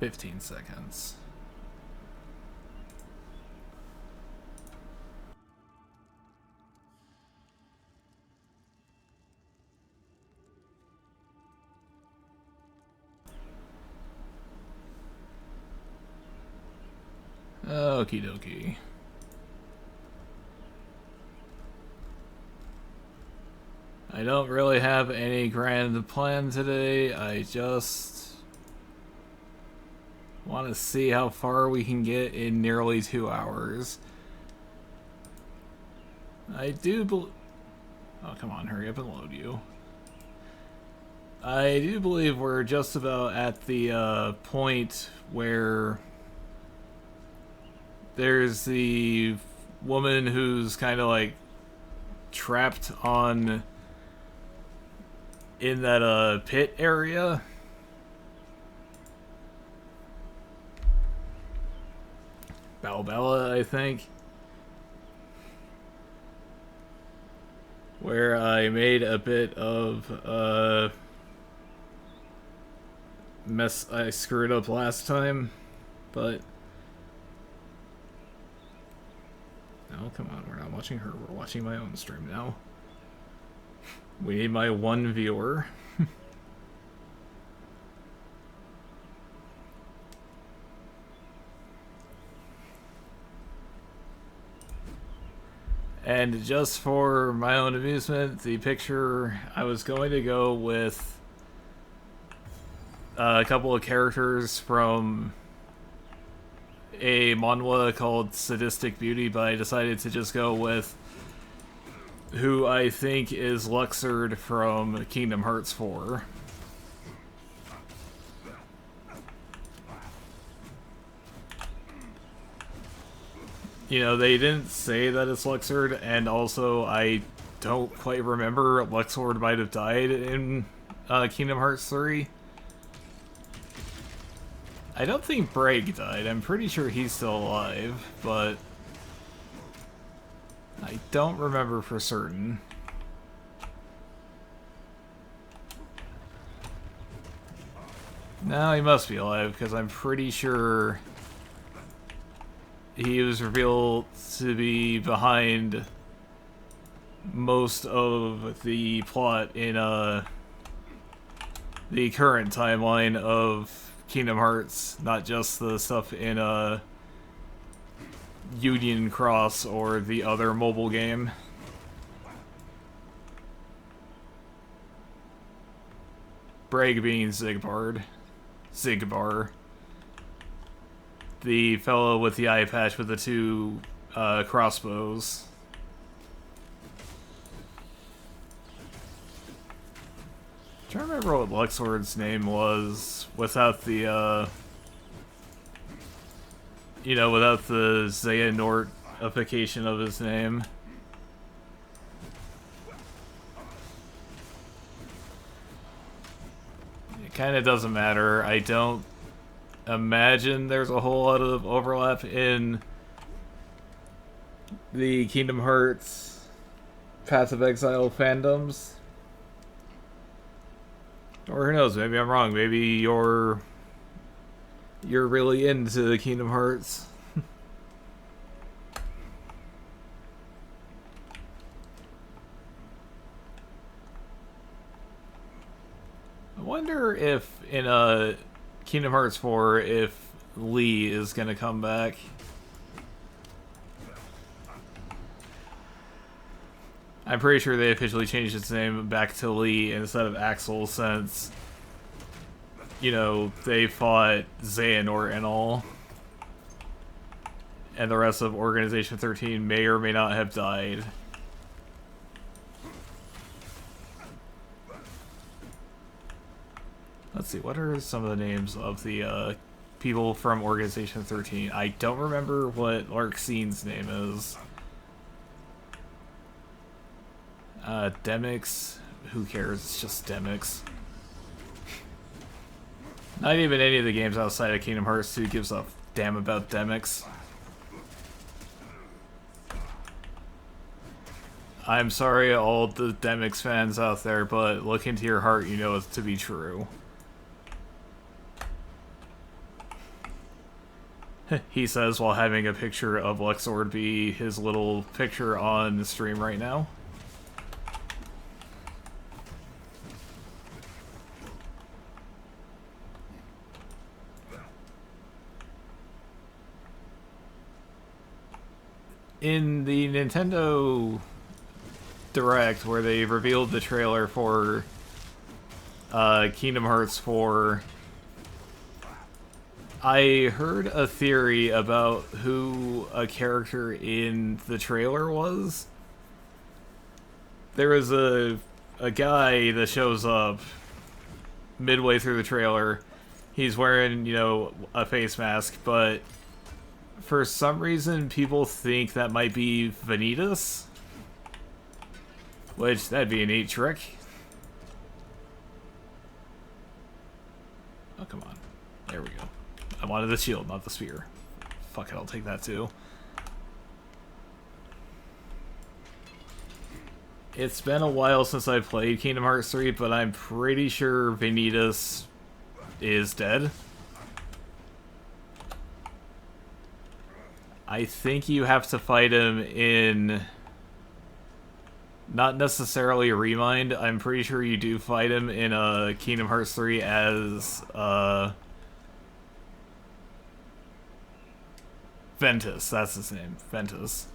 15 seconds. Okie dokie. I don't really have any grand plan today. I just want to see how far we can get in nearly 2 hours. I do oh, come on, hurry up and load you. I do believe we're just about at the point where there's the woman who's kind of like trapped in that pit area. Balbella, I think. Where I made a bit of mess I screwed up last time, but oh, come on, we're not watching her, we're watching my own stream now. We need my one viewer. And just for my own amusement, the picture, I was going to go with a couple of characters from a manhwa called Sadistic Beauty, but I decided to just go with who I think is Luxord from Kingdom Hearts 4. You know, they didn't say that it's Luxord, and also I don't quite remember Luxord might have died in Kingdom Hearts 3. I don't think Braig died. I'm pretty sure he's still alive, but I don't remember for certain. No, he must be alive, because I'm pretty sure he was revealed to be behind most of the plot in the current timeline of Kingdom Hearts, not just the stuff in Union Cross or the other mobile game. Braig being Zigbar. The fellow with the eye patch with the two crossbows. I'm trying to remember what Luxord's name was without the, you know, without the Xehanortification of his name. It kind of doesn't matter. I don't imagine there's a whole lot of overlap in the Kingdom Hearts Path of Exile fandoms. Or who knows, maybe I'm wrong. Maybe you're really into Kingdom Hearts. I wonder if in Kingdom Hearts 4 if Lee is gonna come back. I'm pretty sure they officially changed its name back to Lee instead of Axel since, you know, they fought Xehanort and all. And the rest of Organization 13 may or may not have died. Let's see, what are some of the names of the people from Organization 13? I don't remember what Larxine's name is. Demix. Who cares? It's just Demix. Not even any of the games outside of Kingdom Hearts 2 gives a damn about Demix. I'm sorry, all the Demix fans out there, but look into your heart, you know it to be true. he says while having a picture of Luxord be his little picture on the stream right now. In the Nintendo Direct, where they revealed the trailer for Kingdom Hearts 4, I heard a theory about who a character in the trailer was. There was a guy that shows up midway through the trailer. He's wearing, a face mask, but for some reason people think that might be Vanitas. Which, that'd be a neat trick. Oh, come on. There we go. I wanted the shield, not the spear. Fuck it, I'll take that too. It's been a while since I played Kingdom Hearts 3, but I'm pretty sure Vanitas is dead. I think you have to fight him in... Not necessarily Remind. I'm pretty sure you do fight him in Kingdom Hearts 3 as Ventus. That's his name. Ventus.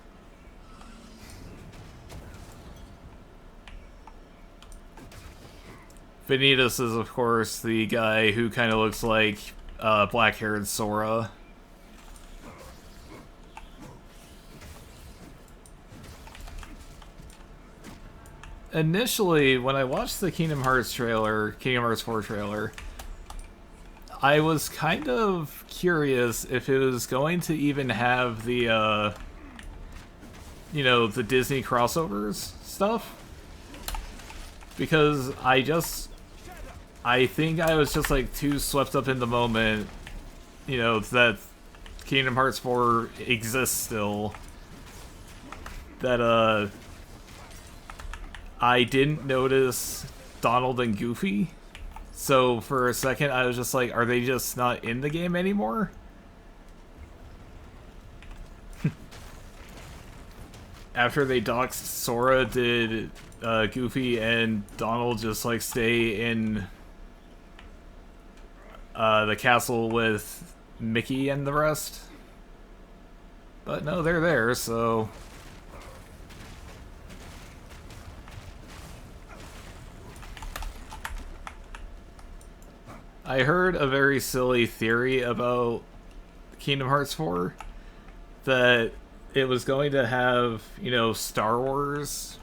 Vanitas is, of course, the guy who kind of looks like black-haired Sora. Initially, when I watched the Kingdom Hearts 4 trailer, I was kind of curious if it was going to even have the, the Disney crossovers stuff. Because I think I was just, too swept up in the moment, that Kingdom Hearts 4 exists still. That, I didn't notice Donald and Goofy. So for a second, I was just like, are they just not in the game anymore? After they doxed Sora, did Goofy and Donald just, stay in the castle with Mickey and the rest? But no, they're there, so... I heard a very silly theory about Kingdom Hearts 4, that it was going to have, Star Wars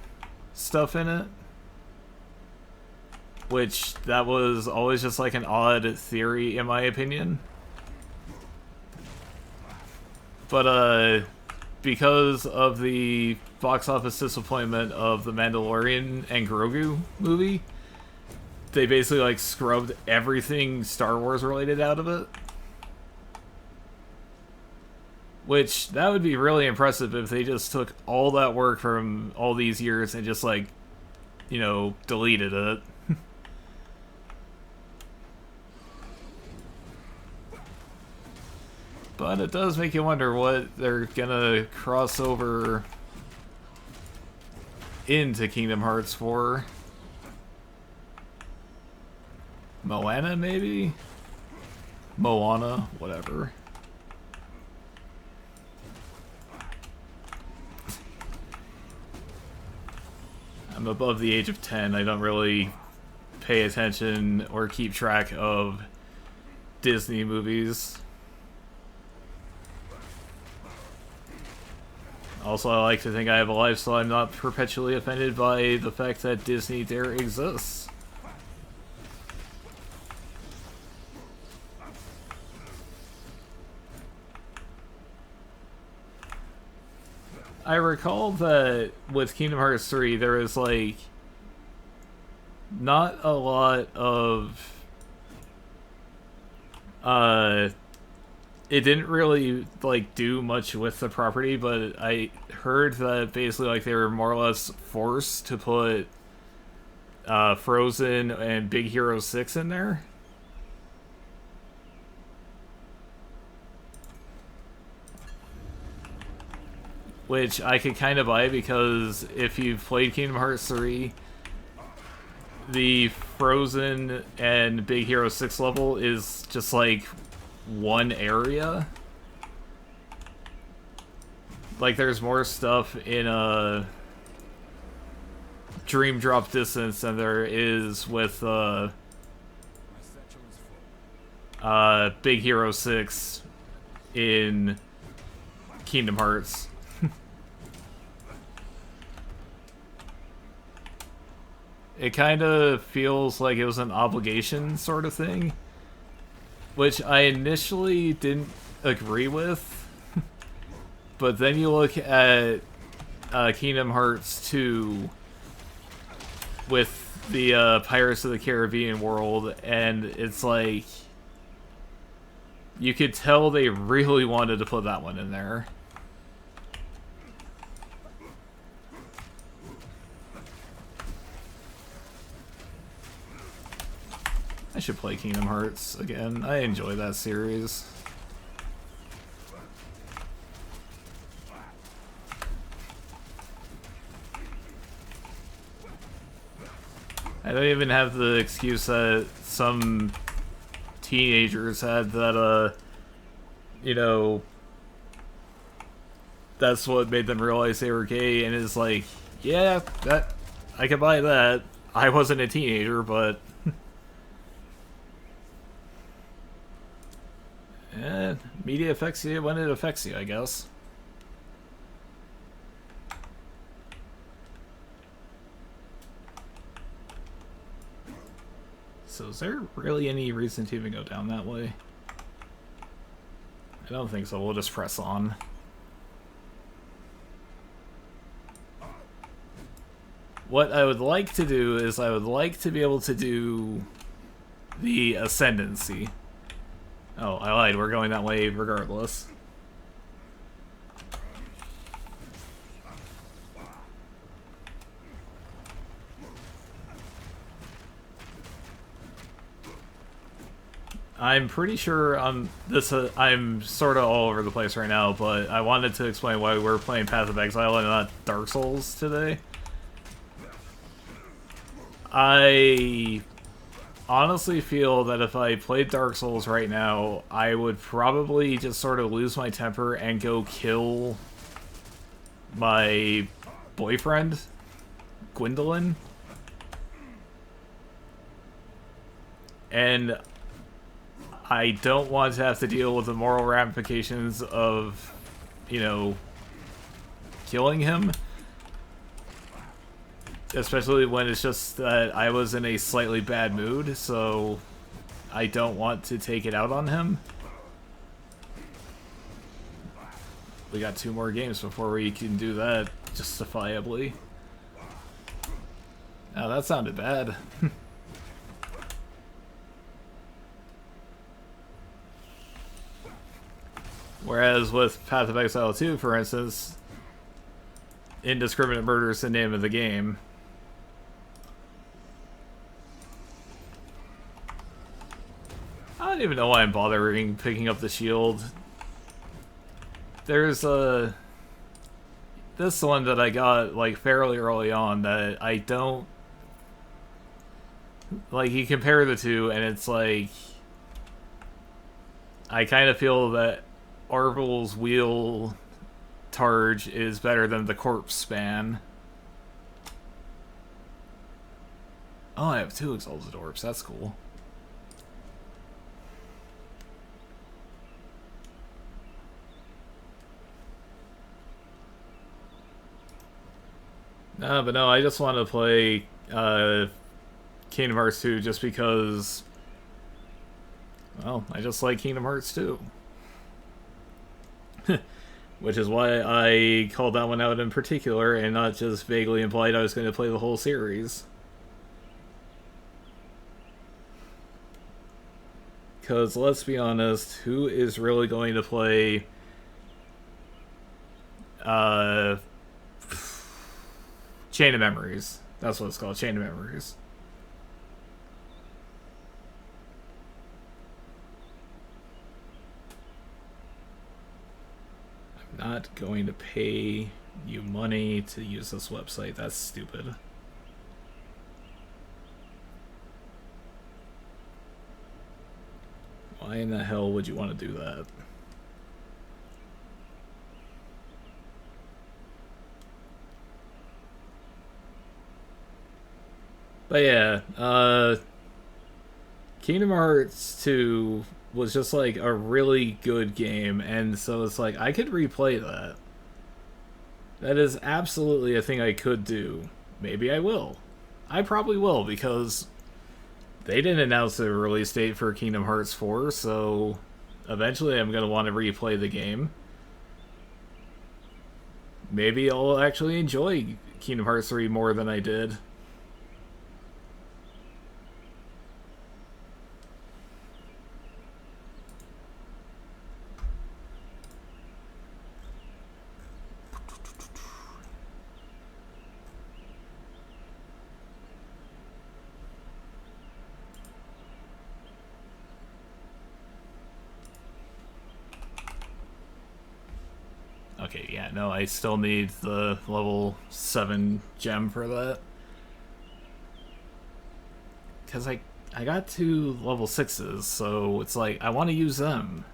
stuff in it. Which, that was always just an odd theory, in my opinion. But, because of the box office disappointment of The Mandalorian and Grogu movie, they basically, scrubbed everything Star Wars related out of it. Which, that would be really impressive if they just took all that work from all these years and just, deleted it. But it does make you wonder what they're gonna cross over into Kingdom Hearts 4. Moana, maybe? Moana, whatever. I'm above the age of 10. I don't really pay attention or keep track of Disney movies. Also, I like to think I have a life, so I'm not perpetually offended by the fact that Disney dare exists. I recall that with Kingdom Hearts 3, there was, not a lot of... It didn't really, do much with the property, but I heard that basically, they were more or less forced to put Frozen and Big Hero 6 in there. which I could kind of buy because if you've played Kingdom Hearts 3, the Frozen and Big Hero 6 level is just like one area. Like, there's more stuff in a Dream Drop Distance than there is with Big Hero 6 in Kingdom Hearts. It kind of feels like it was an obligation sort of thing, which I initially didn't agree with. But then you look at Kingdom Hearts 2 with the Pirates of the Caribbean world, and it's like you could tell they really wanted to put that one in there. I should play Kingdom Hearts again. I enjoy that series. I don't even have the excuse that some teenagers had that, you know, that's what made them realize they were gay, and it's like, yeah, that I could buy that. I wasn't a teenager, but media affects you when it affects you, I guess. So is there really any reason to even go down that way? I don't think so. We'll just press on. What I would like to do is I would like to be able to do the Ascendancy. Oh, I lied. We're going that way regardless. I'm pretty sure I'm sort of all over the place right now, but I wanted to explain why we're playing Path of Exile and not Dark Souls today. I honestly feel that if I played Dark Souls right now, I would probably just sort of lose my temper and go kill my boyfriend, Gwendolyn. And I don't want to have to deal with the moral ramifications of, you know, killing him. Especially when it's just that I was in a slightly bad mood, so I don't want to take it out on him. We got 2 more games before we can do that justifiably. Now that sounded bad. Whereas with Path of Exile 2, for instance, indiscriminate murder is the name of the game. I don't even know why I'm bothering picking up the shield. There's this one that I got like fairly early on that I don't like. You compare the two, and it's like I kind of feel that Orville's wheel targe is better than the corpse span. Oh, I have 2 exalted orbs. That's cool. No, but no, I just want to play Kingdom Hearts 2 just because, well, I just like Kingdom Hearts 2. Which is why I called that one out in particular and not just vaguely implied I was going to play the whole series. Because, let's be honest, who is really going to play Chain of Memories? That's what it's called, Chain of Memories. Not going to pay you money to use this website. That's stupid. Why in the hell would you want to do that? But yeah, Kingdom Hearts 2 was just like a really good game, and so it's like I could replay that. That is absolutely a thing I could do. Maybe I will. I probably will, because they didn't announce a release date for Kingdom Hearts 4, so eventually I'm going to want to replay the game. Maybe I'll actually enjoy Kingdom Hearts 3 more than I did. Okay, yeah, no, I still need the level 7 gem for that. Because I got 2 level 6s, so it's like, I want to use them.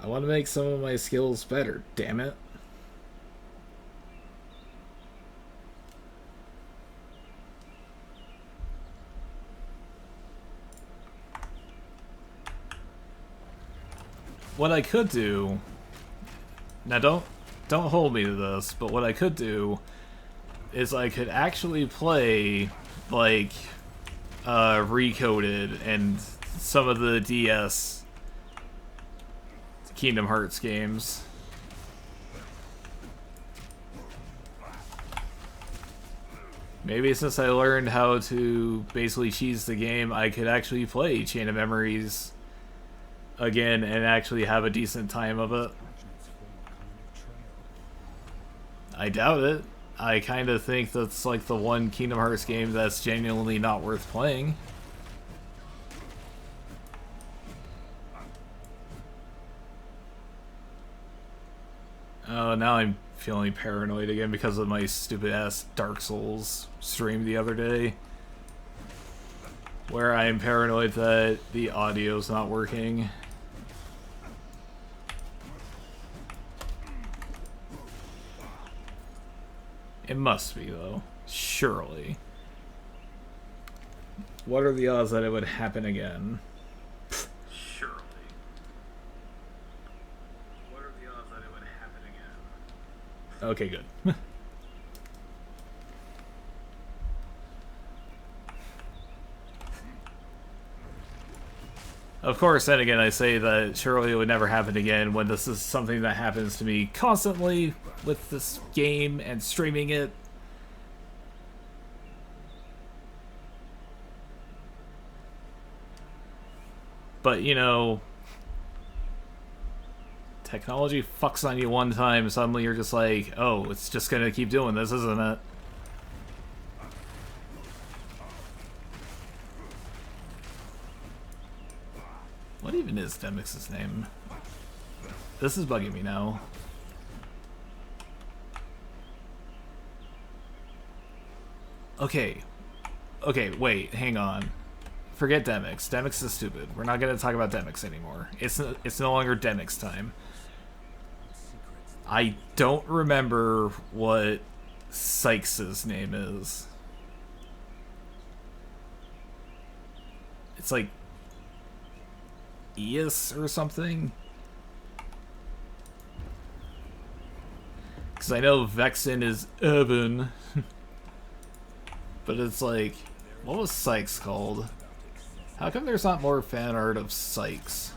I want to make some of my skills better, damn it. What I could do... Now don't hold me to this, but what I could do is I could actually play like Recoded and some of the DS Kingdom Hearts games. Maybe since I learned how to basically cheese the game, I could actually play Chain of Memories again and actually have a decent time of it. I doubt it. I kind of think that's like the one Kingdom Hearts game that's genuinely not worth playing. Oh, now I'm feeling paranoid again because of my stupid ass Dark Souls stream the other day, where I am paranoid that the audio's not working. It must be, though. Surely. What are the odds that it would happen again? Surely. What are the odds that it would happen again? Okay, good. Of course, then again, I say that surely it would never happen again when this is something that happens to me constantly with this game and streaming it. But, you know, technology fucks on you one time, suddenly you're just like, oh, it's just gonna keep doing this, isn't it? What even is Demix's name? This is bugging me now. Okay, wait, hang on. Forget Demix. Demix is stupid. We're not gonna talk about Demix anymore. It's no longer Demix time. I don't remember what Sykes' name is. It's like Eus or something? Because I know Vexen is Urban. But it's like, what was Sykes called? How come there's not more fan art of Sykes?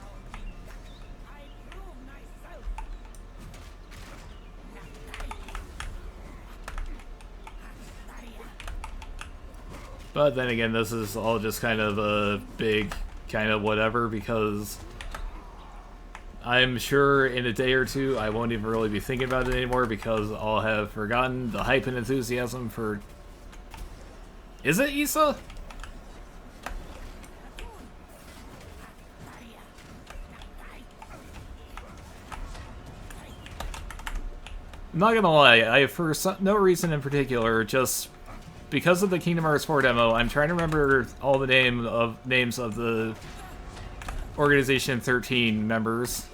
But then again, this is all just kind of a big kind of whatever, because I'm sure in a day or two I won't even really be thinking about it anymore because I'll have forgotten the hype and enthusiasm for... Is it Issa? not gonna lie, for no reason in particular, just because of the Kingdom Hearts 4 demo, I'm trying to remember all the names of the Organization 13 members.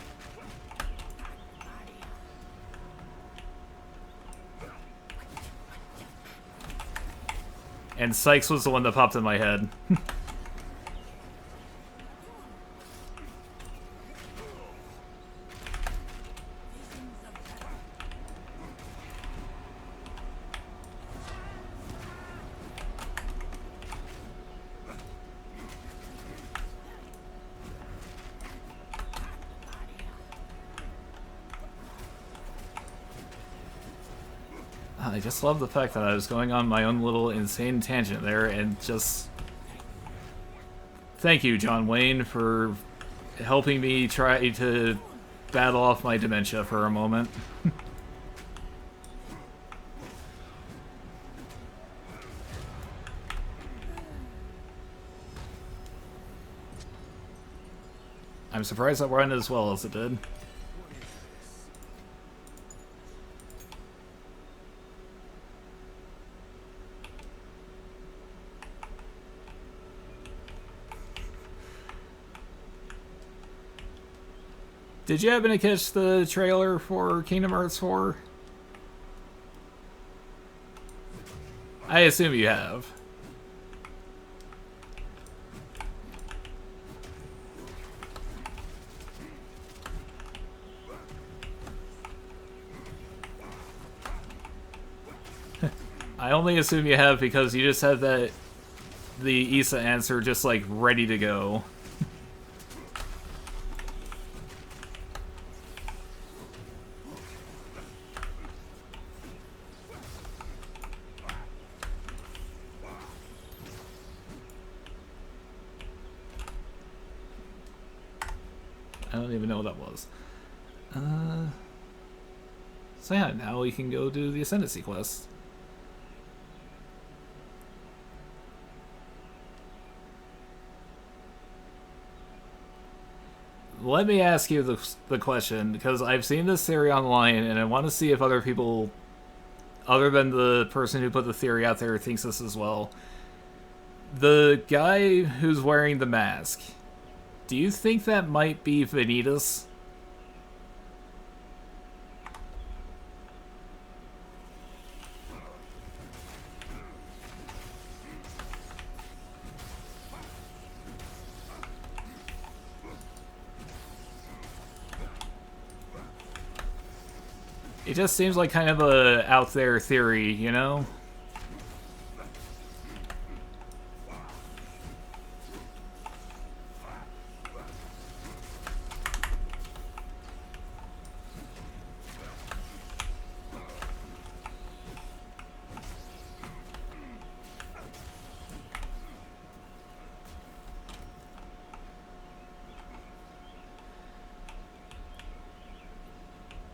And Sykes was the one that popped in my head. I just love the fact that I was going on my own little insane tangent there, and just... Thank you, John Wayne, for helping me try to battle off my dementia for a moment. I'm surprised that went as well as it did. Did you happen to catch the trailer for Kingdom Hearts 4? I assume you have. I only assume you have because you just had the Issa answer just like ready to go. I don't even know what that was. So yeah, now we can go do the Ascendancy quest. Let me ask you the question, because I've seen this theory online, and I want to see if other people, other than the person who put the theory out there, thinks this as well. The guy who's wearing the mask, do you think that might be Vanitas? It just seems like kind of a out there theory, you know?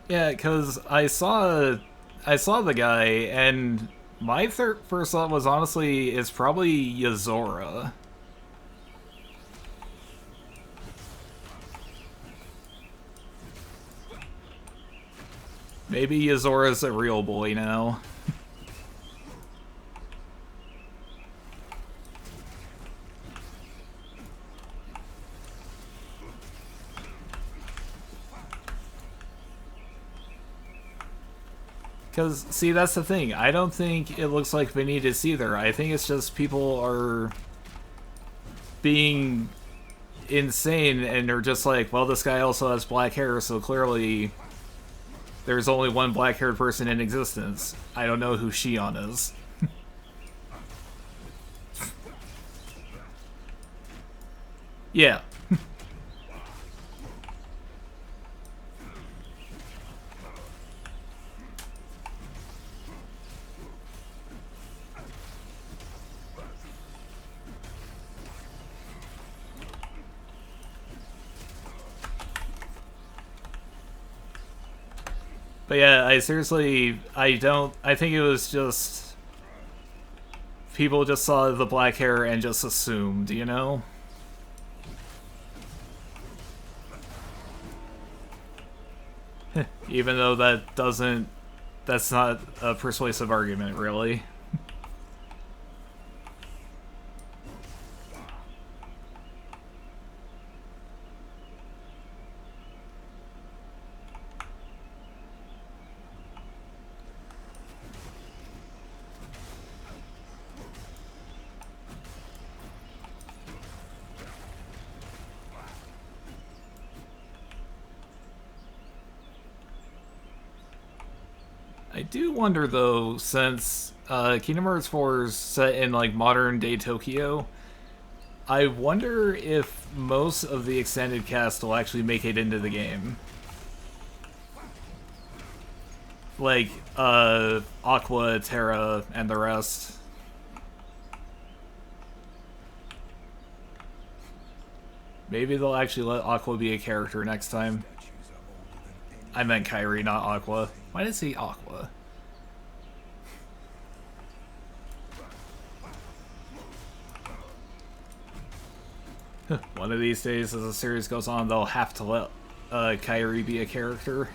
Yeah, because I saw the guy, and my first thought was honestly, it's probably Yozora. Maybe Yozora's a real boy now. Because, see, that's the thing. I don't think it looks like Vanitas either. I think it's just people are being insane and they're just like, well, this guy also has black hair, so clearly there's only one black-haired person in existence. I don't know who Shion is. Yeah. But yeah, I think it was just people just saw the black hair and just assumed, you know? Even though that doesn't that's not a persuasive argument, really. I do wonder, though, since Kingdom Hearts 4 is set in, like, modern-day Tokyo, I wonder if most of the extended cast will actually make it into the game. Like, Aqua, Terra, and the rest. Maybe they'll actually let Aqua be a character next time. I meant Kairi, not Aqua. Why did I say Aqua? One of these days, as the series goes on, they'll have to let Kairi be a character.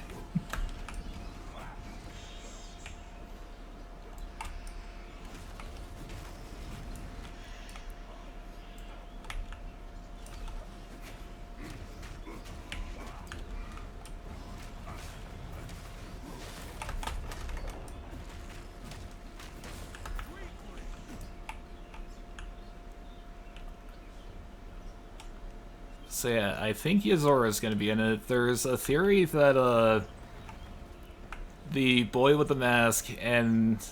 So yeah, I think Yazora's gonna be in it. There's a theory that the boy with the mask and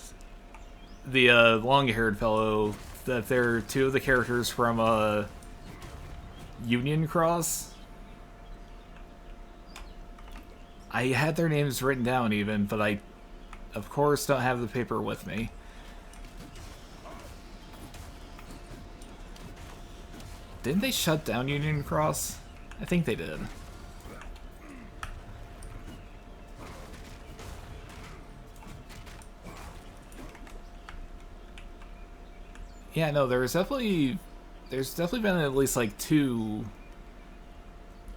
the long-haired fellow, that they're two of the characters from Union Cross. I had their names written down even, but I, of course, don't have the paper with me. Didn't they shut down Union Cross? I think they did. Yeah, no, there's definitely been at least like 2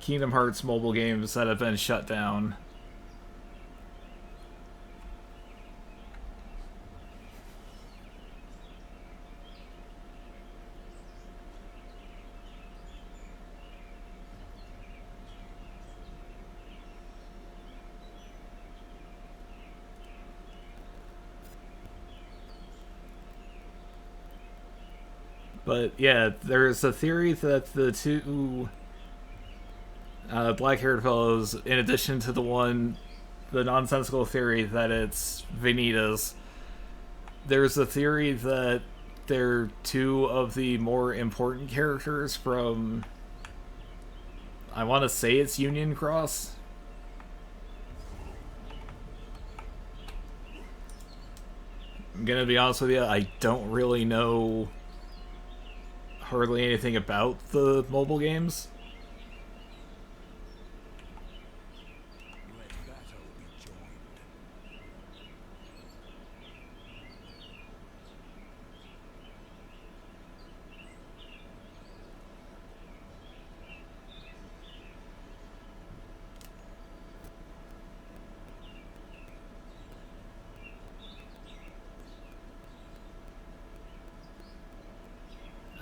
Kingdom Hearts mobile games that have been shut down. But yeah, there's a theory that the 2 black-haired fellows, in addition to the nonsensical theory that it's Vanitas, there's a theory that they're 2 of the more important characters from, I want to say it's Union Cross. I'm gonna be honest with you, I don't really know hardly anything about the mobile games.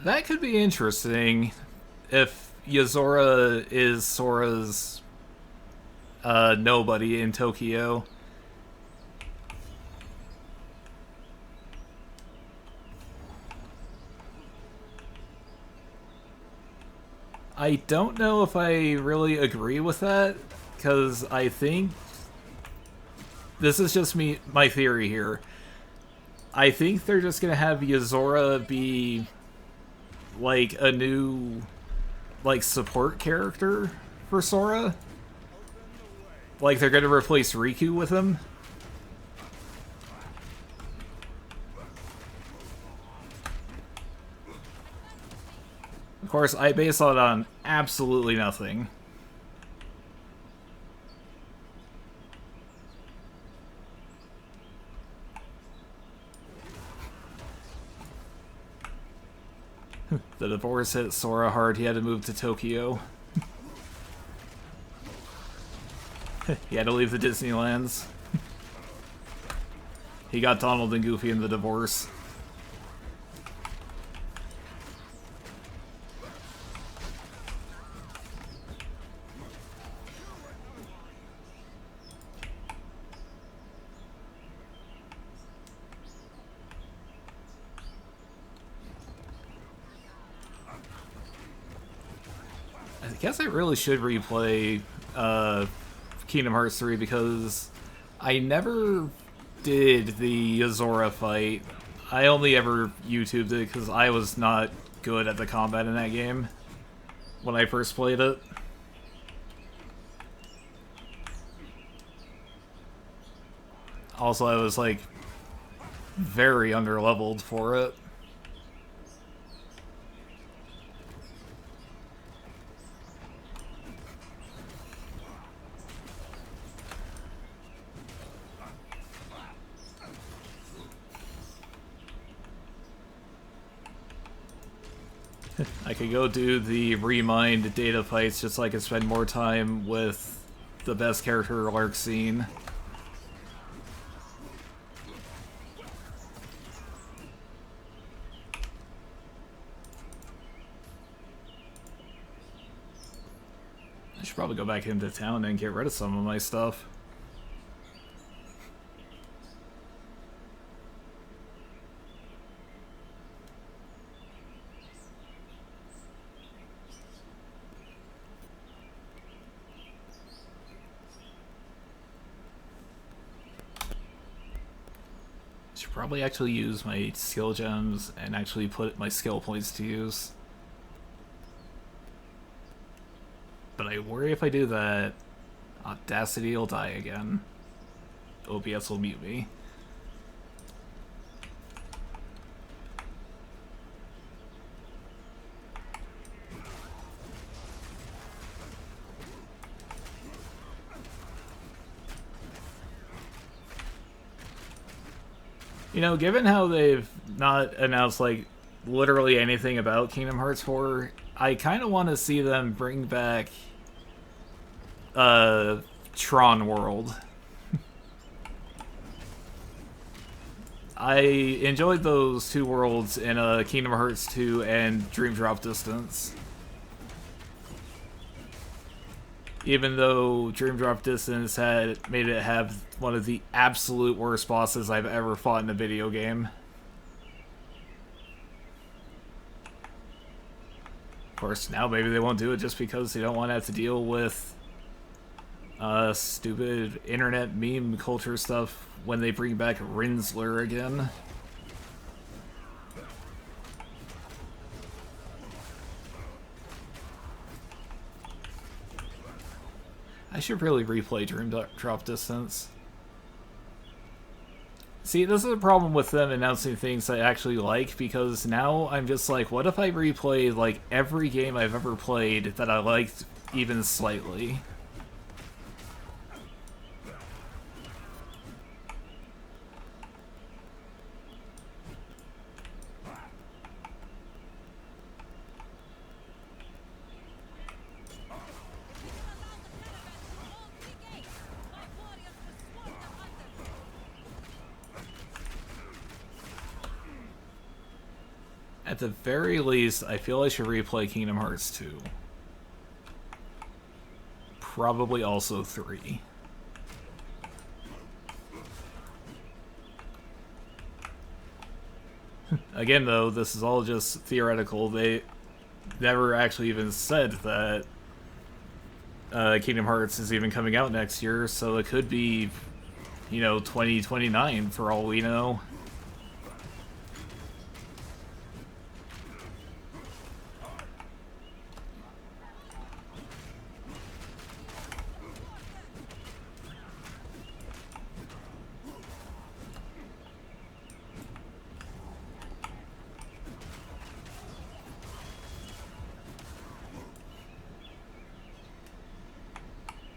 That could be interesting if Yozora is Sora's nobody in Tokyo. I don't know if I really agree with that, because I think this is just my theory here. I think they're just gonna have Yozora be like a new like support character for Sora. Like they're gonna replace Riku with him. Of course, I base that on absolutely nothing. The divorce hit Sora hard, he had to move to Tokyo. He had to leave the Disneylands. He got Donald and Goofy in the divorce. I guess I really should replay Kingdom Hearts 3 because I never did the Azora fight. I only ever YouTubed it because I was not good at the combat in that game when I first played it. Also, I was like very underleveled for it. I could go do the remind data fights just so I could spend more time with the best character arc scene. I should probably go back into town and get rid of some of my stuff. Probably actually use my skill gems and actually put my skill points to use. But I worry if I do that, Audacity will die again. OBS will mute me. You know, given how they've not announced, like, literally anything about Kingdom Hearts 4, I kind of want to see them bring back, Tron World. I enjoyed those two worlds in, Kingdom Hearts 2 and Dream Drop Distance. Even though Dream Drop Distance had made it have one of the absolute worst bosses I've ever fought in a video game. Of course, now maybe they won't do it just because they don't want to have to deal with stupid internet meme culture stuff when they bring back Rinsler again. I should really replay Dream Drop Distance. See, this is a problem with them announcing things I actually like, because now I'm just like, what if I replayed, like, every game I've ever played that I liked even slightly? At the very least, I feel I should replay Kingdom Hearts 2. Probably also 3. Again, though, this is all just theoretical. They never actually even said that Kingdom Hearts is even coming out next year, so it could be, you know, 2029 for all we know.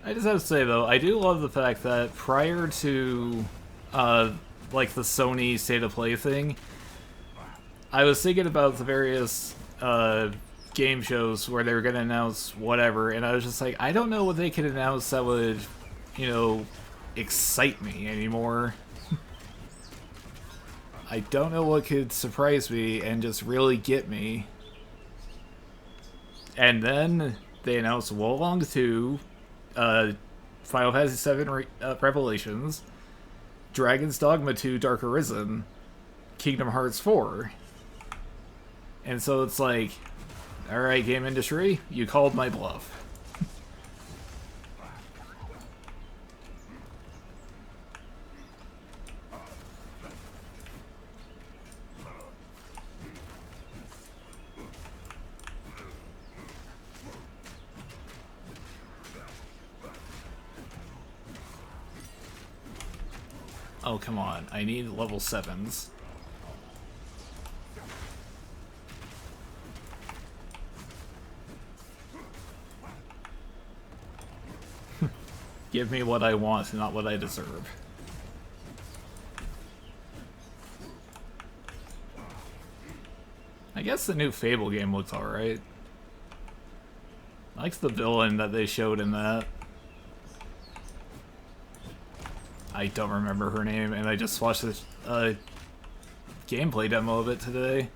I just have to say, though, I do love the fact that prior to, like, the Sony State of Play thing, I was thinking about the various, game shows where they were going to announce whatever, and I was just like, I don't know what they could announce that would, you know, excite me anymore. I don't know what could surprise me and just really get me. And then they announced Wolong 2, Final Fantasy 7 Revelations, Dragon's Dogma 2 Dark Arisen, Kingdom Hearts 4. And so it's like, alright, game industry, you called my bluff. Oh, come on. I need level 7s. Give me what I want, not what I deserve. I guess the new Fable game looks alright. I like the villain that they showed in that. I don't remember her name, and I just watched this gameplay demo of it today.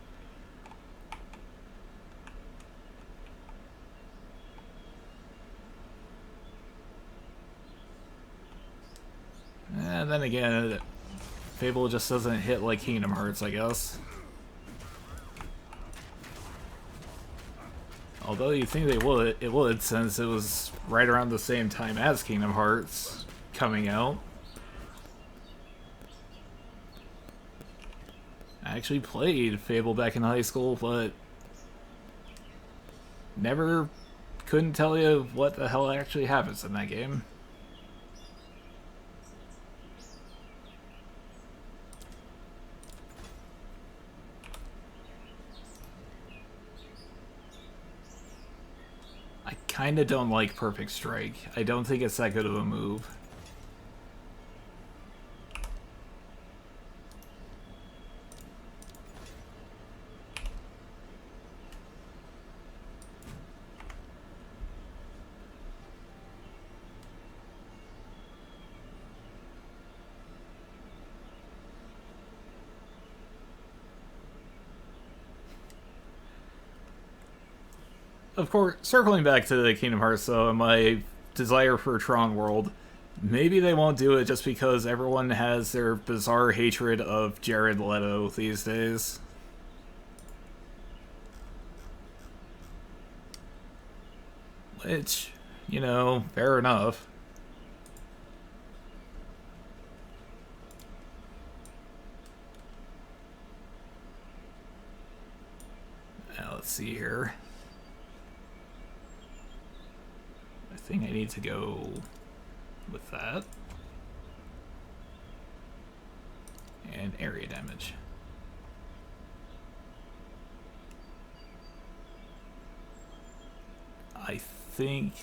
And then again, Fable just doesn't hit like Kingdom Hearts, I guess. Although you'd think it would, since it was right around the same time as Kingdom Hearts coming out. I actually played Fable back in high school, but couldn't tell you what the hell actually happens in that game. I kinda don't like Perfect Strike. I don't think it's that good of a move. Of course, circling back to the Kingdom Hearts, though, and my desire for Tron World, maybe they won't do it just because everyone has their bizarre hatred of Jared Leto these days. Which, you know, fair enough. Now, let's see here. I think I need to go with that. And area damage. I think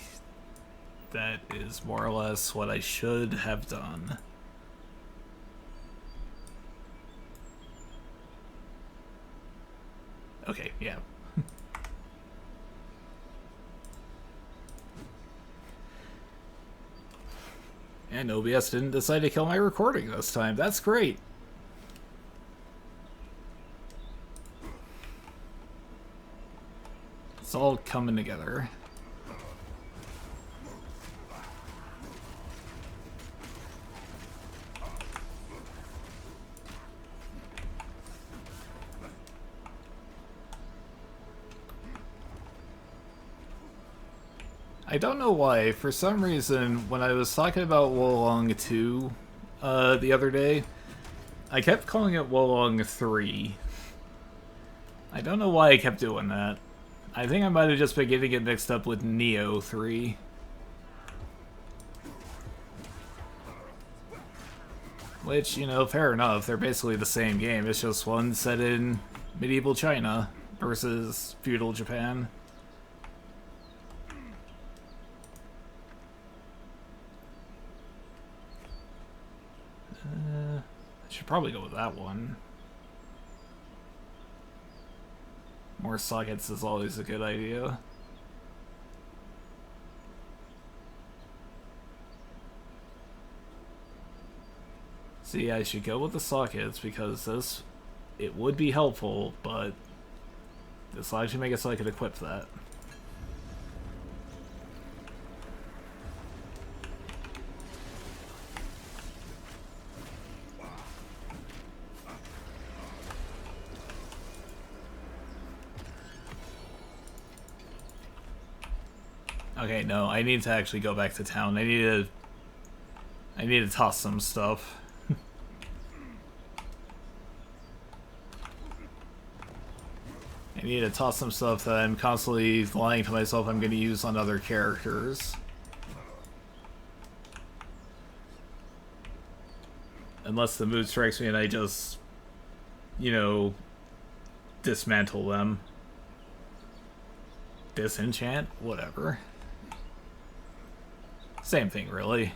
that is more or less what I should have done. Okay, yeah. And OBS didn't decide to kill my recording this time. That's great. It's all coming together. I don't know why, for some reason, when I was talking about Wolong 2 the other day, I kept calling it Wolong 3. I don't know why I kept doing that. I think I might have just been getting it mixed up with Neo 3. Which, you know, fair enough, they're basically the same game, it's just one set in medieval China versus feudal Japan. I should probably go with that one. More sockets is always a good idea. See, I should go with the sockets because this It would be helpful, but this will actually make it so I could equip that. Okay, no, I need to actually go back to town. I need to toss some stuff. I need to toss some stuff that I'm constantly lying to myself I'm going to use on other characters. Unless the mood strikes me and I just, you know, dismantle them. Disenchant? Whatever. Same thing, really.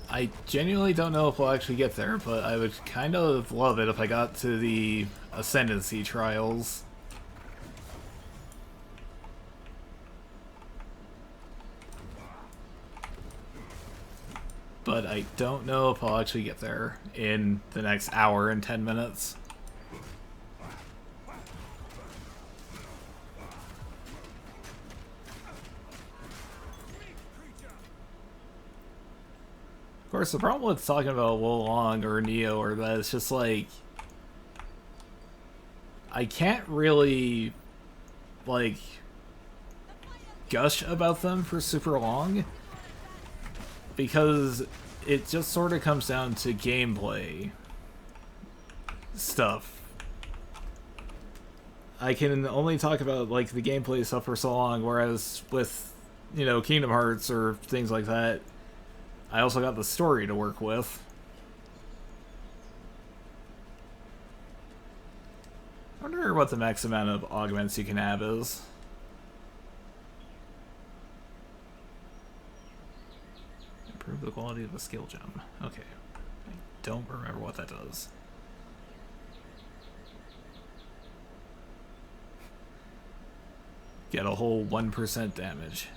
I genuinely don't know if we'll actually get there, but I would kind of love it if I got to the Ascendancy trials. But I don't know if I'll actually get there in the next hour and 10 minutes. Of course, the problem with talking about Wolong or Neo or that it's just like I can't really like gush about them for super long because it just sort of comes down to gameplay stuff. I can only talk about like the gameplay stuff for so long, whereas with, you know, Kingdom Hearts or things like that, I also got the story to work with. I wonder what the max amount of augments you can have is. Improve the quality of the skill gem. Okay. I don't remember what that does. Get a whole 1% damage.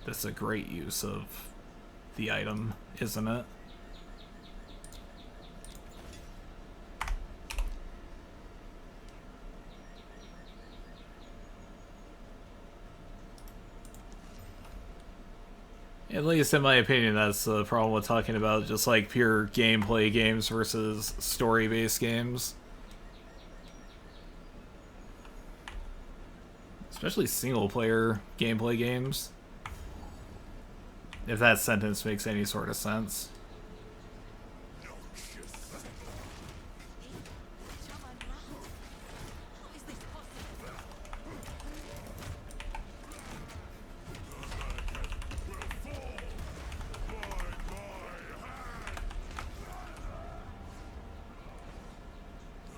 That's a great use of the item, isn't it? At least in my opinion, that's the problem with talking about just like pure gameplay games versus story-based games. Especially single-player gameplay games. If that sentence makes any sort of sense.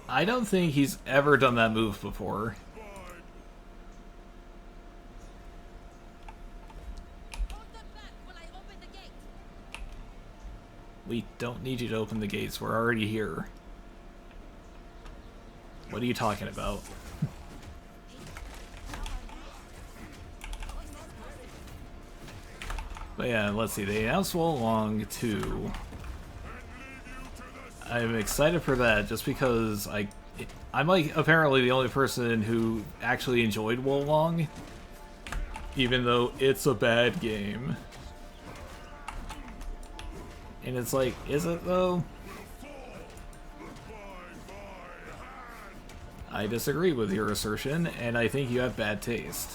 I don't think he's ever done that move before. We don't need you to open the gates. We're already here. What are you talking about? But yeah, let's see. They announced Wolong 2. I'm excited for that just because I'm like apparently the only person who actually enjoyed Wolong, even though it's a bad game. And it's like, is it though? I disagree with your assertion, and I think you have bad taste.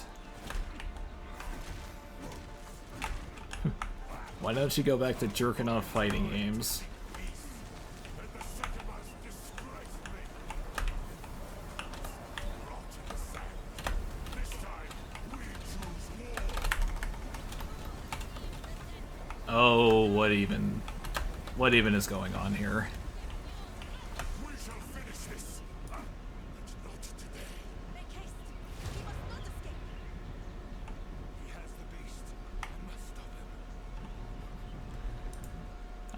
Why don't you go back to jerking off fighting games? Oh, what even is going on here?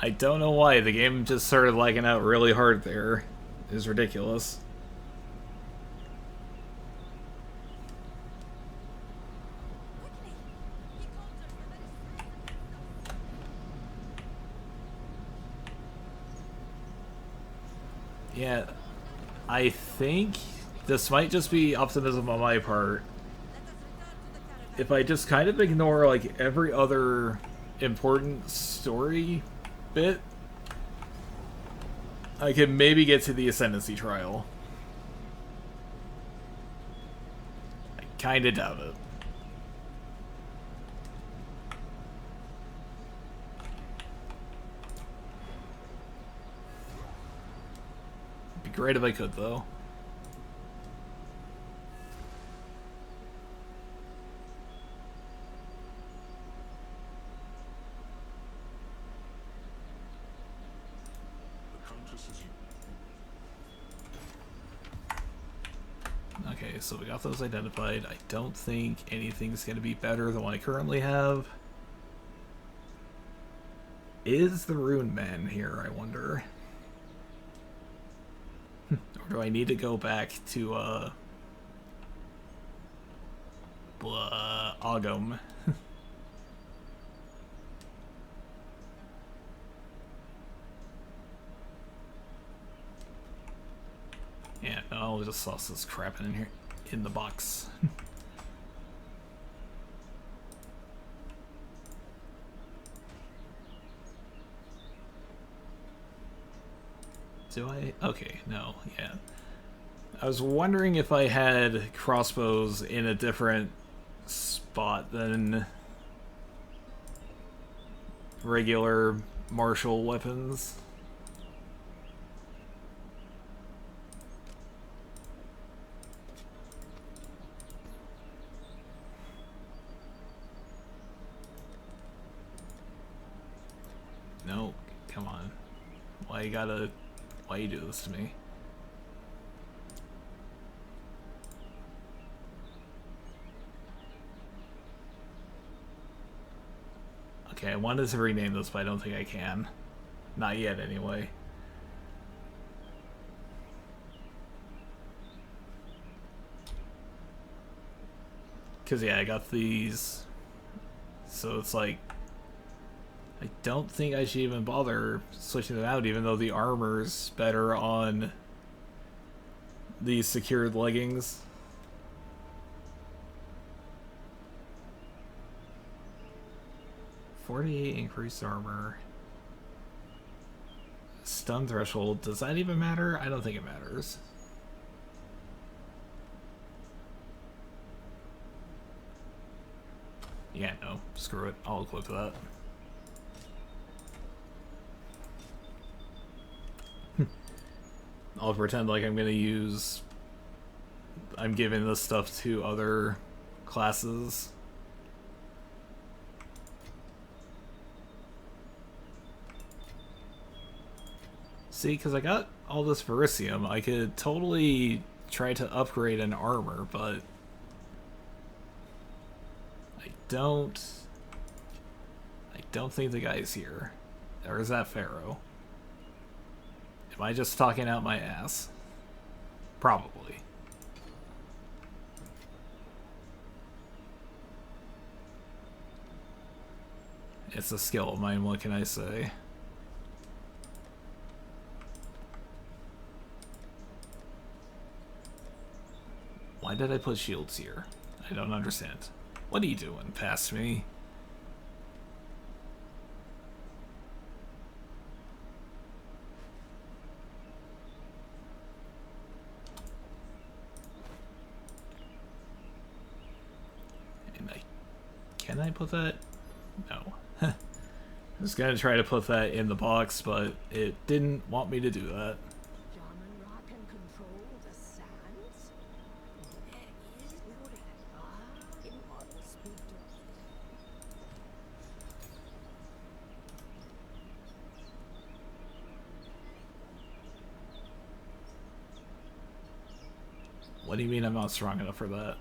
I don't know why, the game just started lagging out really hard there. It was ridiculous. Yeah, I think this might just be optimism on my part. If I just kind of ignore, like, every other important story bit, I can maybe get to the Ascendancy trial. I kinda doubt it. It'd be great if I could, though. Okay, so we got those identified. I don't think anything's going to be better than what I currently have. Is the Rune Man here, I wonder? Or do I need to go back to, Ogum? Yeah, no, I'll just toss this crap in here, in the box. Do I? Okay, no, yeah. I was wondering if I had crossbows in a different spot than regular martial weapons. No, come on. Why you do this to me? Okay, I wanted to rename this, but I don't think I can. Not yet, anyway. Because, yeah, I got these. So it's like, I don't think I should even bother switching them out, even though the armor's better on these secured leggings. $48 increased armor. Stun threshold. Does that even matter? I don't think it matters. Yeah, no. Screw it. I'll equip that. I'll pretend like I'm gonna use... I'm giving this stuff to other classes. See, because I got all this Verisium, I could totally try to upgrade an armor, but... I don't think the guy's here. Or is that Pharaoh? Am I just talking out my ass? Probably. It's a skill of mine, what can I say? Why did I put shields here? I don't understand. What are you doing past me? Can I put that? No. I was gonna try to put that in the box, but it didn't want me to do that. What do you mean I'm not strong enough for that?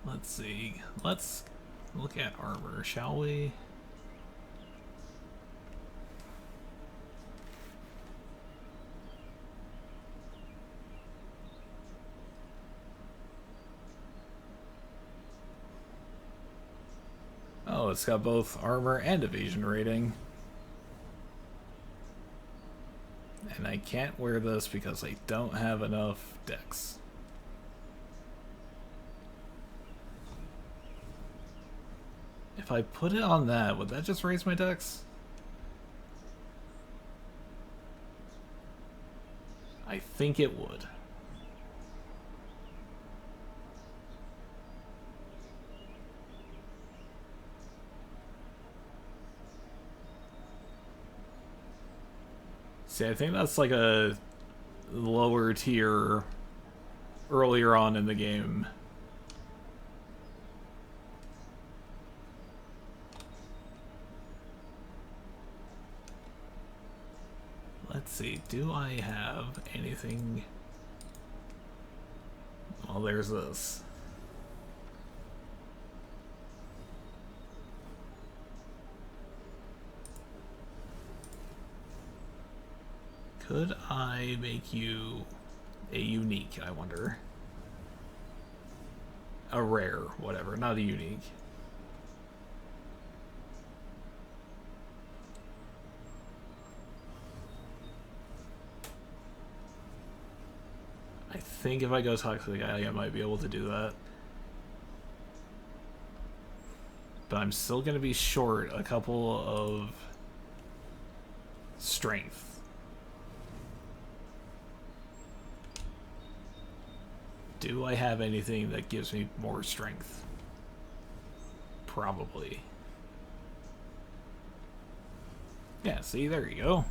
Let's see. Let's look at armor, shall we? Oh, it's got both armor and evasion rating. And I can't wear this because I don't have enough dex. If I put it on that, would that just raise my dex? I think it would. See, I think that's like a lower tier earlier on in the game. Let's see, do I have anything? Well, there's this. Could I make you a unique, I wonder? A rare, whatever, not a unique. I think if I go talk to the guy, I might be able to do that. But I'm still going to be short a couple of strength. Do I have anything that gives me more strength? Probably. Yeah, see, there you go.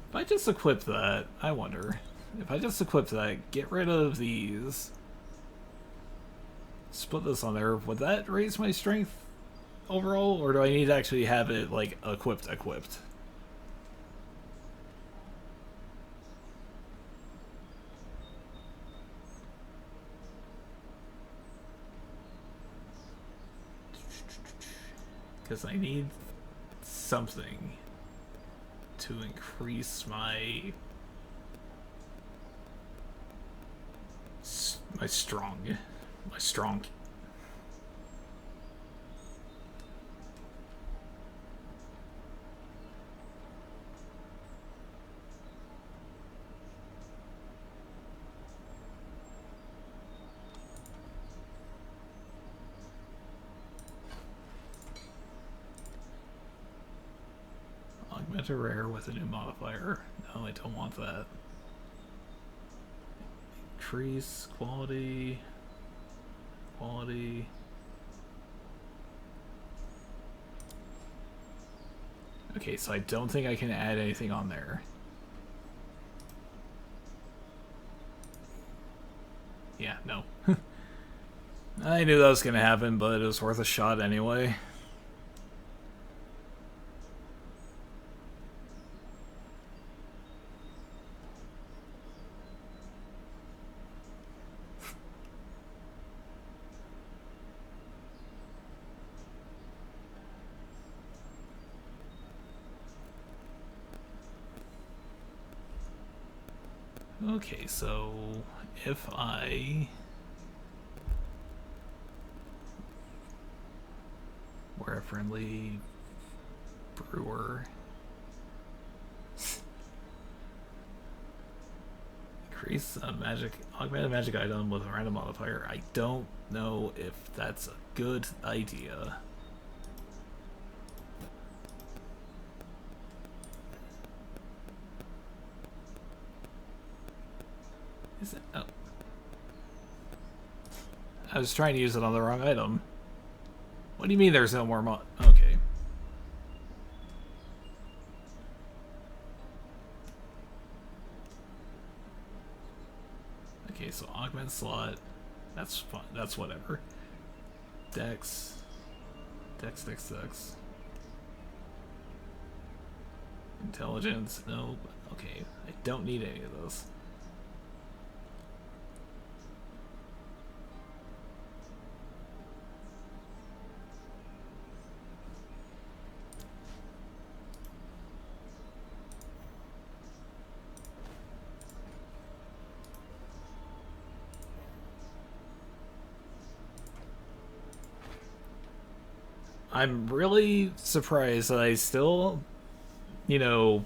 If I just equip that, I wonder. If I just equip that, get rid of these, split this on there, would that raise my strength overall? Or do I need to actually have it, like, equipped? Because I need something to increase my strong. Augment a rare with a new modifier. No, I don't want that. Increase quality. Okay, so I don't think I can add anything on there. Yeah, no. I knew that was going to happen, but it was worth a shot anyway. Okay, so if I wear a friendly brewer, increase a augment a magic item with a random modifier. I don't know if that's a good idea. Is it? Oh. I was trying to use it on the wrong item. What do you mean there's no more mod? Okay. Okay, so augment slot. That's fun. That's whatever. Dex. Intelligence. No. Okay. I don't need any of those. I'm really surprised that I still, you know,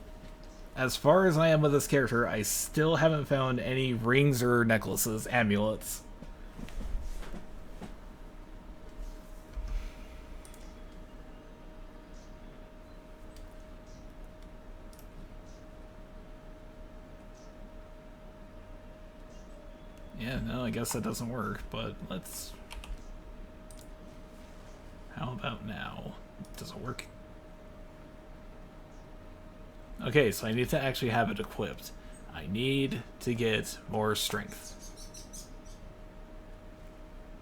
as far as I am with this character, I still haven't found any rings or necklaces, amulets. Yeah, no, I guess that doesn't work, but let's... How about now? Does it work? Okay, so I need to actually have it equipped. I need to get more strength.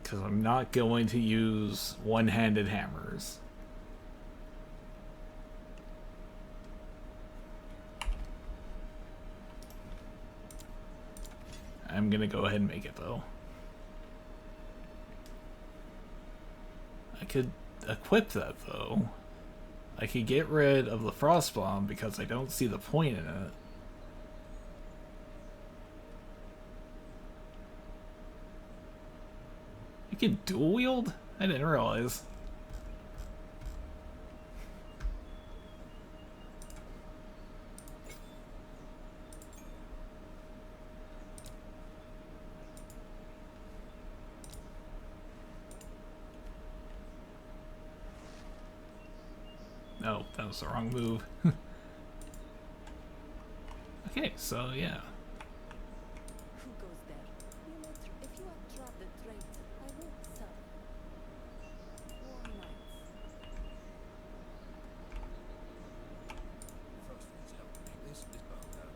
Because I'm not going to use one-handed hammers. I'm going to go ahead and make it, though. I could equip that, though. I could get rid of the frost bomb because I don't see the point in it. You can dual wield? I didn't realize. No, that was the wrong move. Okay, so yeah. Who goes there? If you are trapped at right, I won't serve. Warm nights. First things help to make this is Bogo.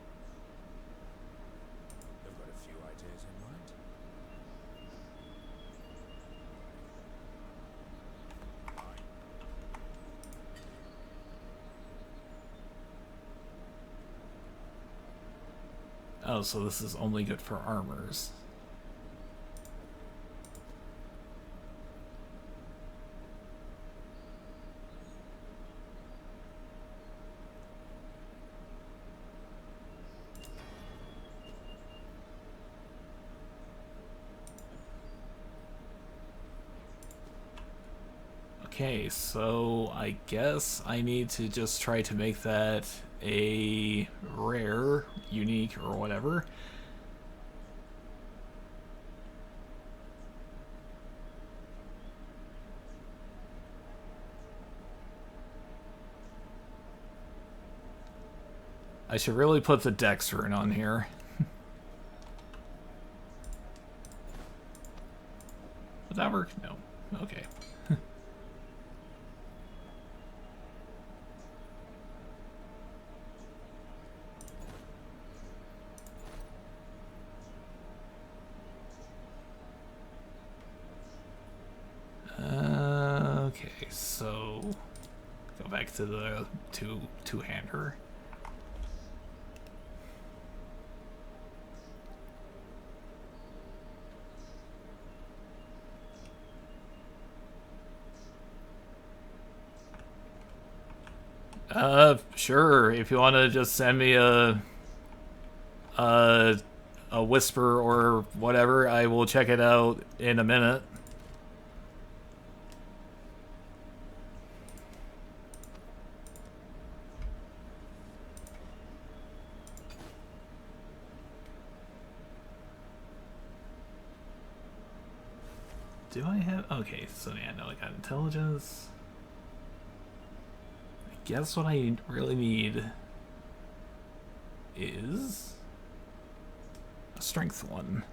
I've got a few ideas in mind. Oh, so this is only good for armors. Okay, so I guess I need to just try to make that a rare, unique, or whatever. I should really put the Dex rune on here. Would that work? No. Okay. Okay, so go back to the two-hander. Sure. If you want to just send me a whisper or whatever, I will check it out in a minute. Do I have... Okay, so yeah, no, I got intelligence. I guess what I really need is a strength one.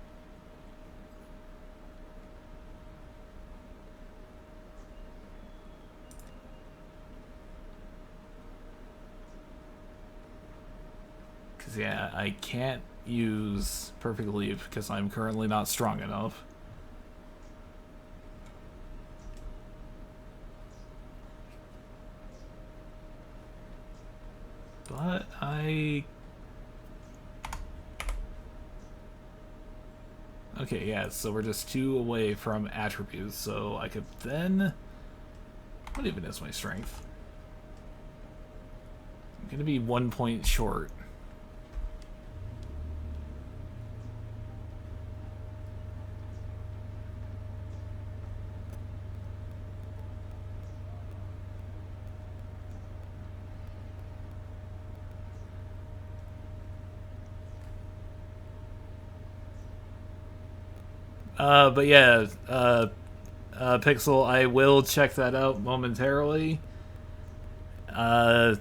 Because, yeah, I can't use Perfect Leap because I'm currently not strong enough. But I... Okay, yeah, so we're just 2 away from attributes, so I could then... What even is my strength? I'm gonna be 1 point short. But yeah, Pixel, I will check that out momentarily. Uh,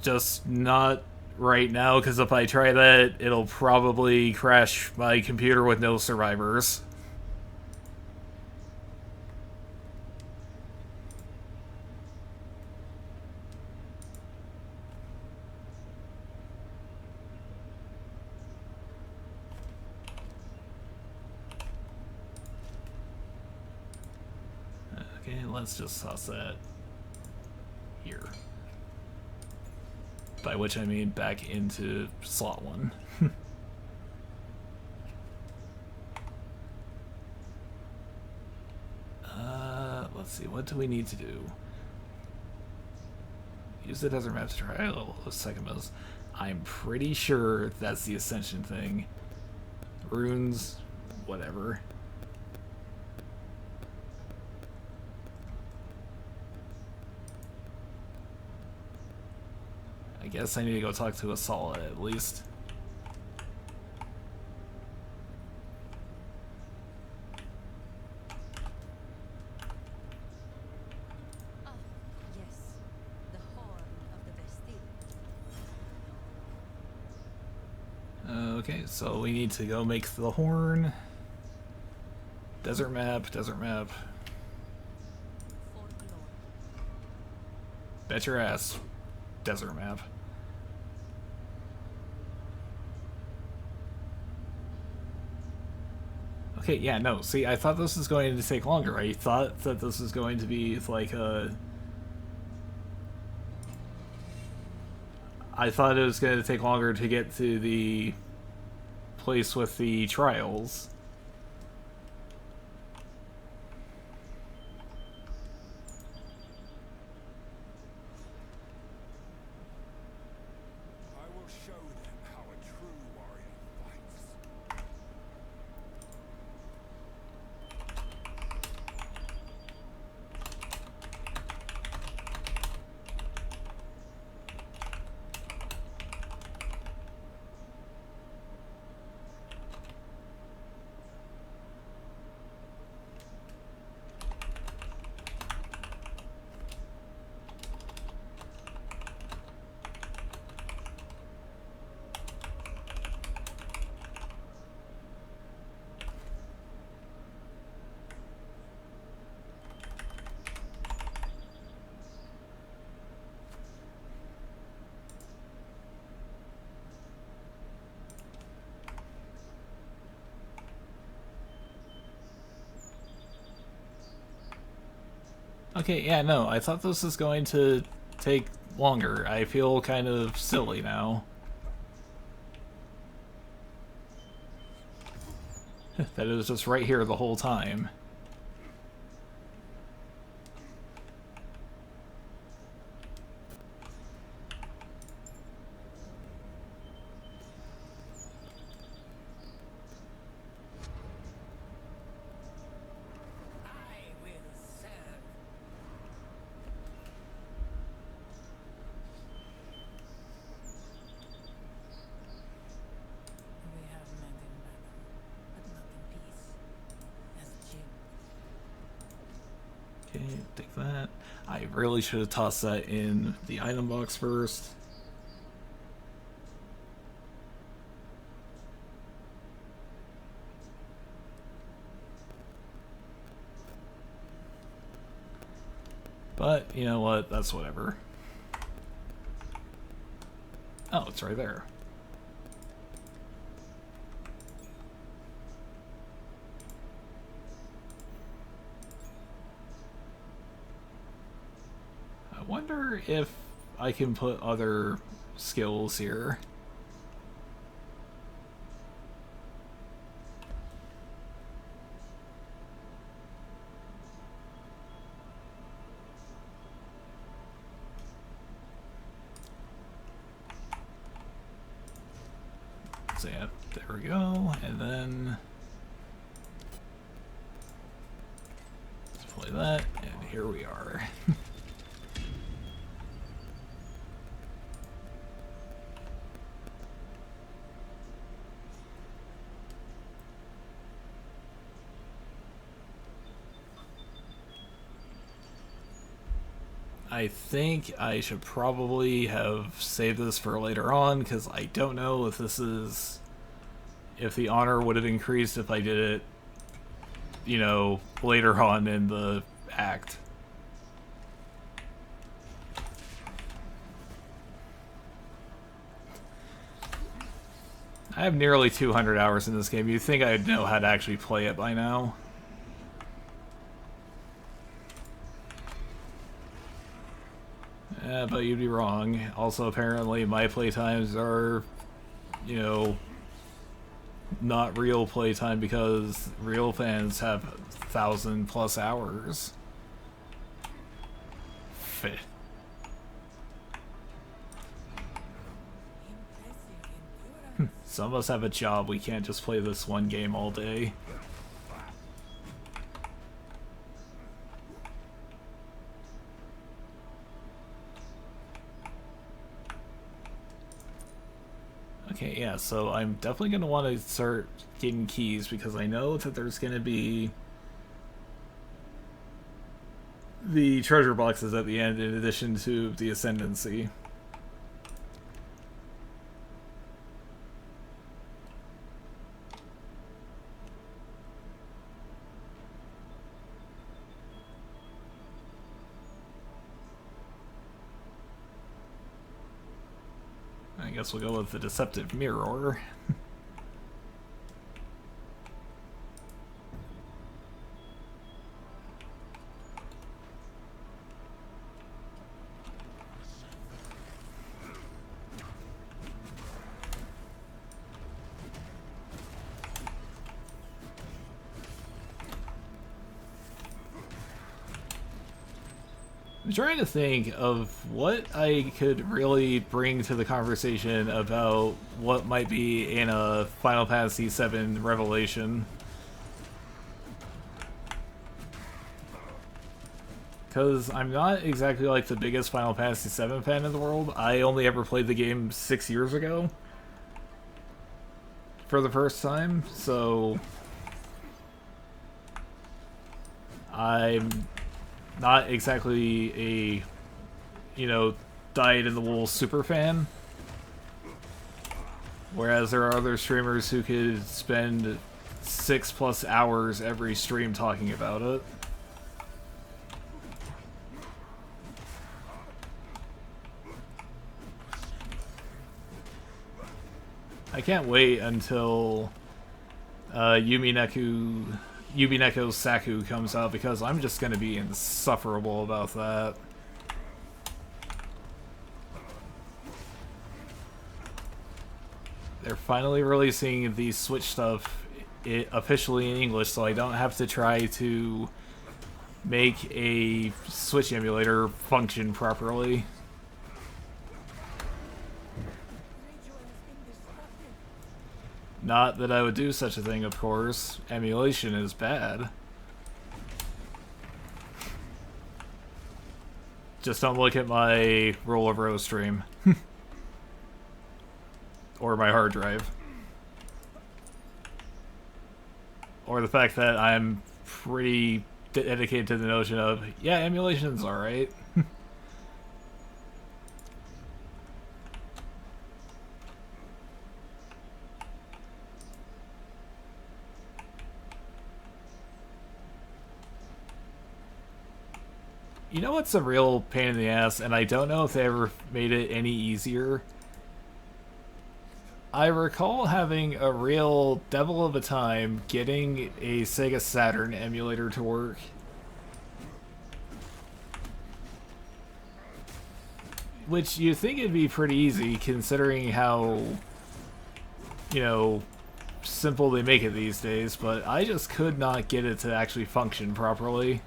just not right now, because if I try that, it'll probably crash my computer with no survivors. Okay, let's just toss that here. By which I mean back into slot 1. Let's see, what do we need to do? Use the desert map to Trial of Sekhemas. I'm pretty sure that's the Ascension thing. Runes, whatever. I guess I need to go talk to Asala at least. Ah, yes. The horn of the Bastille. Okay, so we need to go make the horn. Desert map, desert map. Forlorn. Bet your ass. Desert map. Okay, yeah, no, see, I thought this was going to take longer. I thought that this was going to be like a... I thought it was going to take longer to get to the place with the trials. I will show them how a true warrior fights. Okay, yeah, no, I thought this was going to take longer. I feel kind of silly now. That it was just right here the whole time. I will serve. We have met in battle, but not in peace. As Jim. Okay, take that. I really should have tossed that in the item box first. But, you know what, that's whatever. Oh, it's right there. I wonder if I can put other skills here. So yeah, there we go, and then let's play that, and here we are. I think I should probably have saved this for later on, because I don't know if this is... if the honor would have increased if I did it, you know, later on in the act. I have nearly 200 hours in this game. You'd think I'd know how to actually play it by now. But you'd be wrong. Also, apparently, my playtimes are, you know, not real playtime because real fans have 1,000+ hours. Feh. Some of us have a job. We can't just play this one game all day. Okay, yeah, so I'm definitely going to want to start getting keys because I know that there's going to be the treasure boxes at the end in addition to the ascendancy. I guess we'll go with the deceptive mirror. I'm trying to think of what I could really bring to the conversation about what might be in a Final Fantasy VII Revelation. Because I'm not exactly like the biggest Final Fantasy VII fan in the world. I only ever played the game 6 years ago for the first time, so I'm not exactly a, you know, dyed-in-the-wool super fan. Whereas there are other streamers who could spend 6+ hours every stream talking about it. I can't wait until Yubineko Saku comes out because I'm just going to be insufferable about that. They're finally releasing the Switch stuff officially in English, so I don't have to try to make a Switch emulator function properly. Not that I would do such a thing, of course. Emulation is bad. Just don't look at my Roll of Rose stream. Or my hard drive. Or the fact that I'm pretty dedicated to the notion of, yeah, emulation's alright. You know what's a real pain in the ass, and I don't know if they ever made it any easier? I recall having a real devil of a time getting a Sega Saturn emulator to work. Which you'd think it'd be pretty easy, considering how, you know, simple they make it these days, but I just could not get it to actually function properly.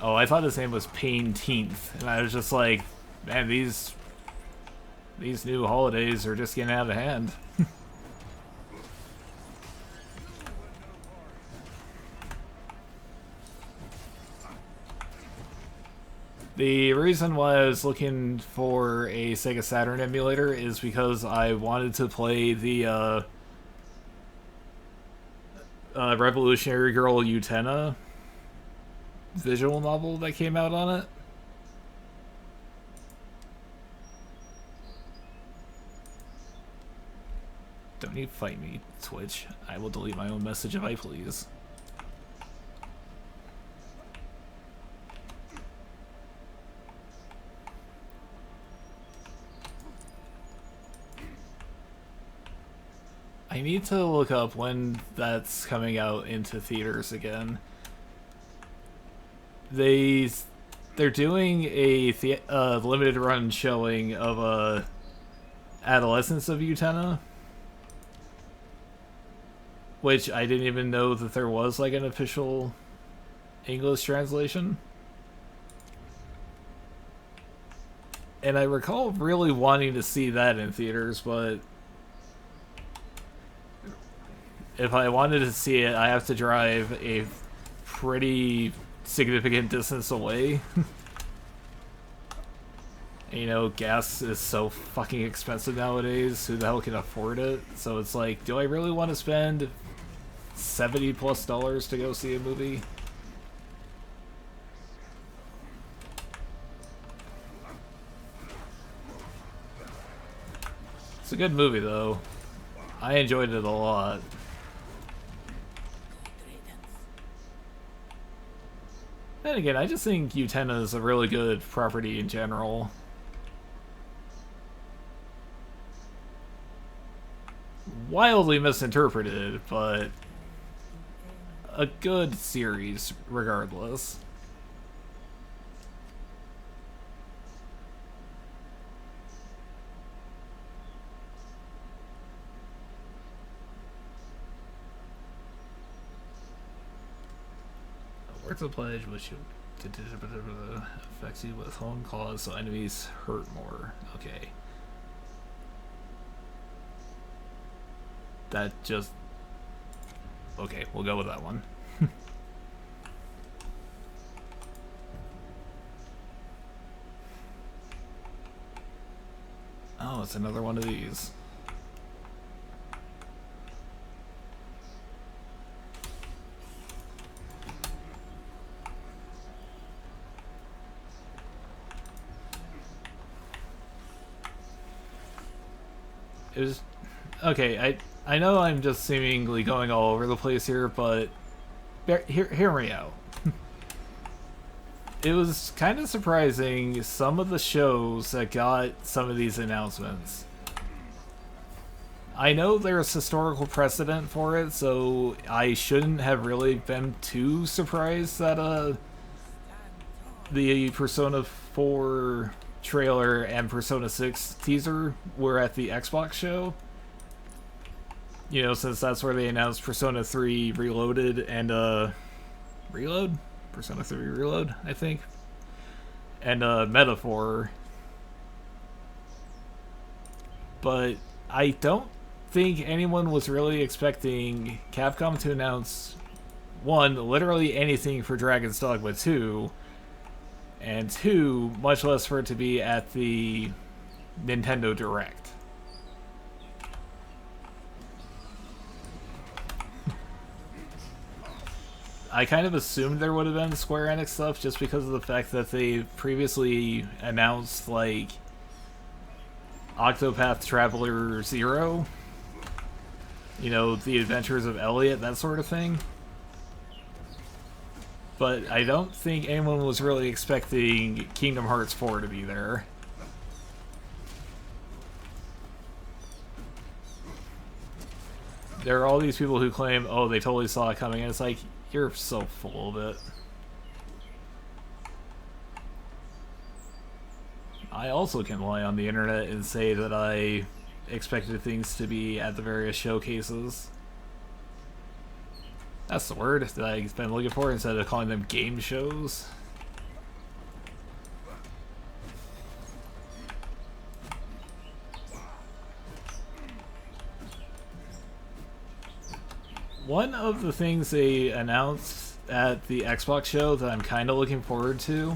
Oh, I thought his name was Painteenth, and I was just like, man, these new holidays are just getting out of hand. The reason why I was looking for a Sega Saturn emulator is because I wanted to play the Revolutionary Girl Utena visual novel that came out on it. Don't you fight me, Twitch. I will delete my own message if I please. I need to look up when that's coming out into theaters again. They're doing a limited run showing of Adolescence of Utena, which I didn't even know that there was like an official English translation. And I recall really wanting to see that in theaters, but if I wanted to see it, I have to drive a pretty significant distance away. You know, gas is so fucking expensive nowadays. Who the hell can afford it? So it's like, do I really want to spend $70+ to go see a movie? It's a good movie, though. I enjoyed it a lot. Then again, I just think Utena is a really good property in general. Wildly misinterpreted, but a good series regardless. Words of pledge which affects you with home claws so enemies hurt more. Okay. That just... Okay, we'll go with that one. Oh, it's another one of these. It was... Okay, I know I'm just seemingly going all over the place here, but hear me out. It was kind of surprising some of the shows that got some of these announcements. I know there's historical precedent for it, so I shouldn't have really been too surprised that the Persona 4 trailer and Persona 6 teaser were at the Xbox show. You know, since that's where they announced Persona 3 Reloaded and Reload? Persona 3 Reload, I think. And Metaphor. But I don't think anyone was really expecting Capcom to announce, one, literally anything for Dragon's Dogma 2, and two, much less for it to be at the Nintendo Direct. I kind of assumed there would have been Square Enix stuff just because of the fact that they previously announced, like, Octopath Traveler 0. You know, the adventures of Elliot, that sort of thing. But I don't think anyone was really expecting Kingdom Hearts 4 to be there. There are all these people who claim, oh, they totally saw it coming, and it's like, you're so full of it. I also can lie on the internet and say that I expected things to be at the various showcases. That's the word that I've been looking for instead of calling them game shows. One of the things they announced at the Xbox show that I'm kind of looking forward to,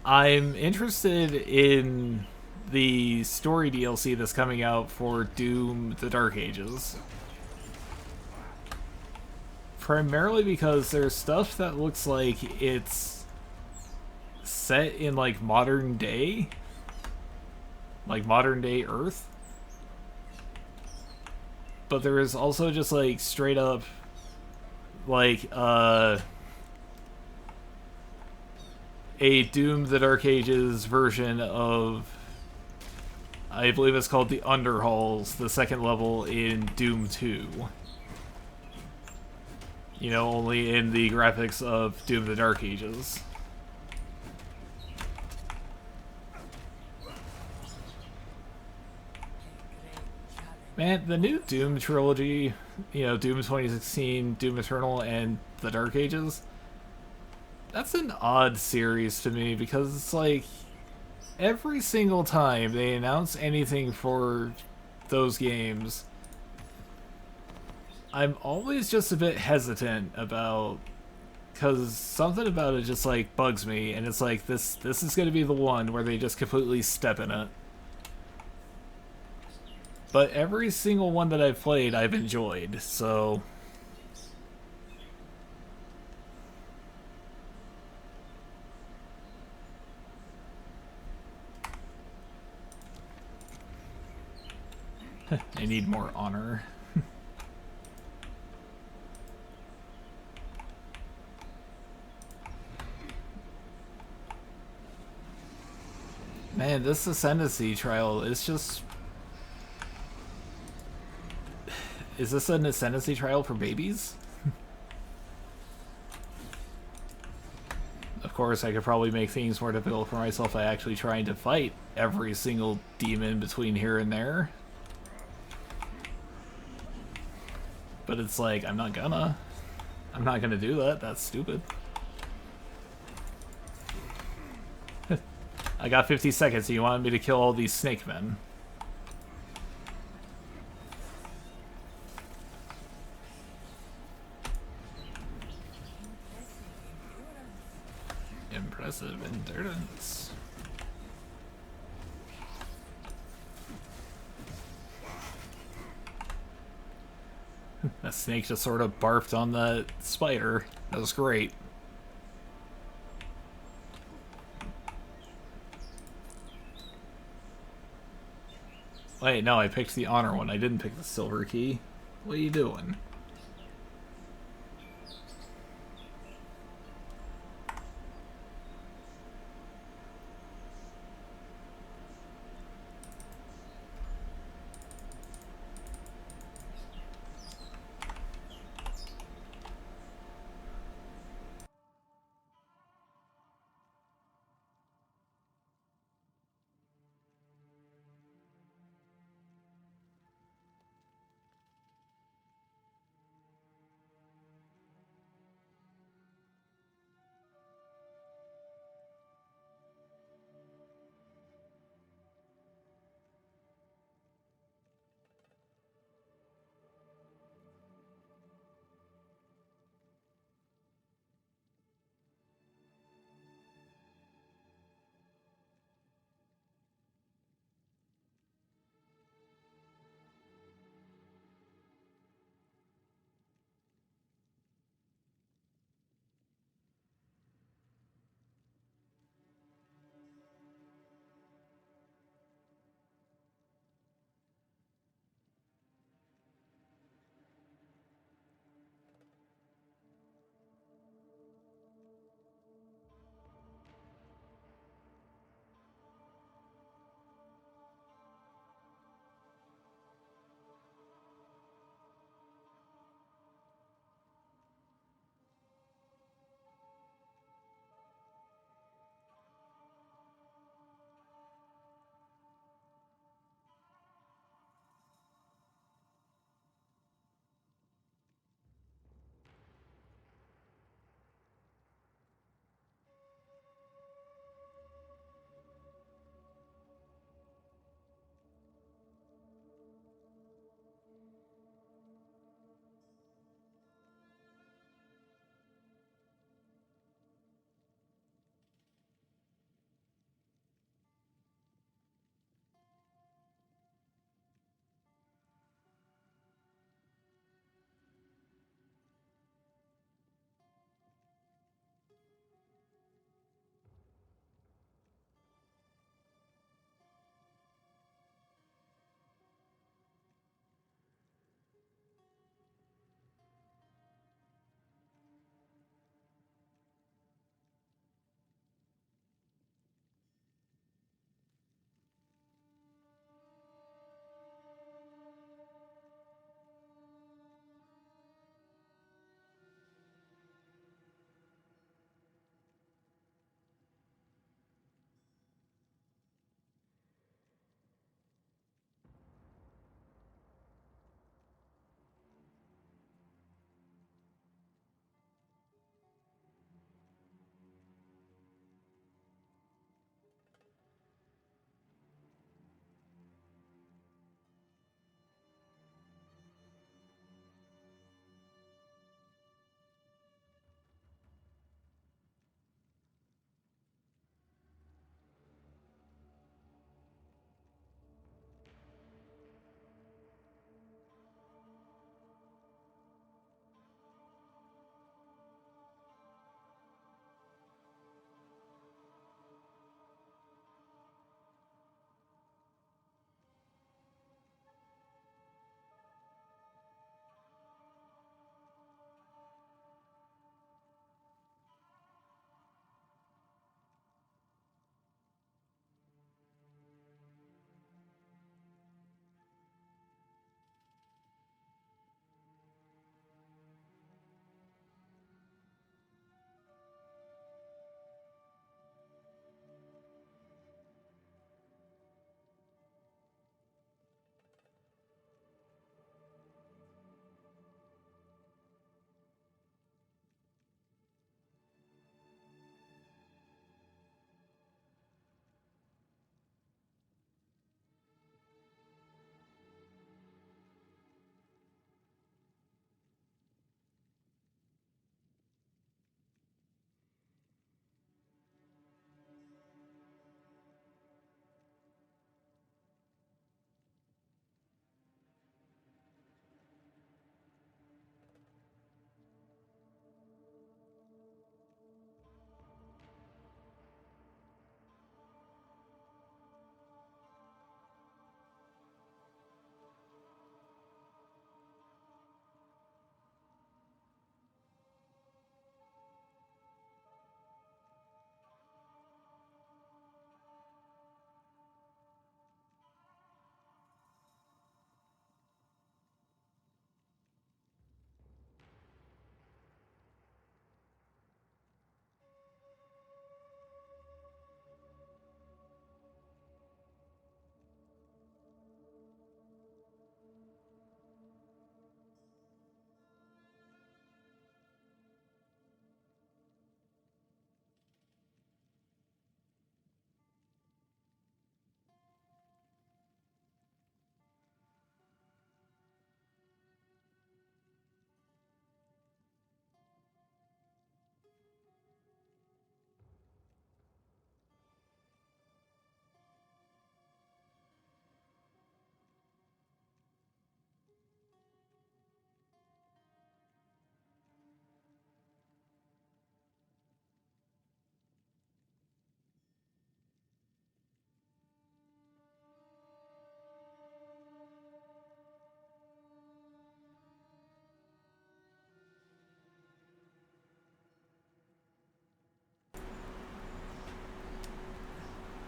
I'm interested in the story DLC that's coming out for Doom: The Dark Ages. primarily because there's stuff that looks like it's set in like modern day Earth, but there is also just like straight up like a Doom the Dark Ages version of, I believe it's called the Underhalls, the second level in Doom 2. You know, only in the graphics of Doom the Dark Ages. Man, the new Doom trilogy, you know, Doom 2016, Doom Eternal, and the Dark Ages, that's an odd series to me because it's like every single time they announce anything for those games, I'm always just a bit hesitant about, because something about it just like bugs me, and it's like this is going to be the one where they just completely step in it. But every single one that I've played, I've enjoyed, so I need more honor. Man, this ascendancy trial is just... Is this an ascendancy trial for babies? Of course, I could probably make things more difficult for myself by actually trying to fight every single demon between here and there. But it's like, I'm not gonna do that. That's stupid. I got 50 seconds, so you wanted me to kill all these snake men. Impressive endurance. That snake just sort of barfed on the spider. That was great. Wait, no, I picked the honor one. I didn't pick the silver key. What are you doing?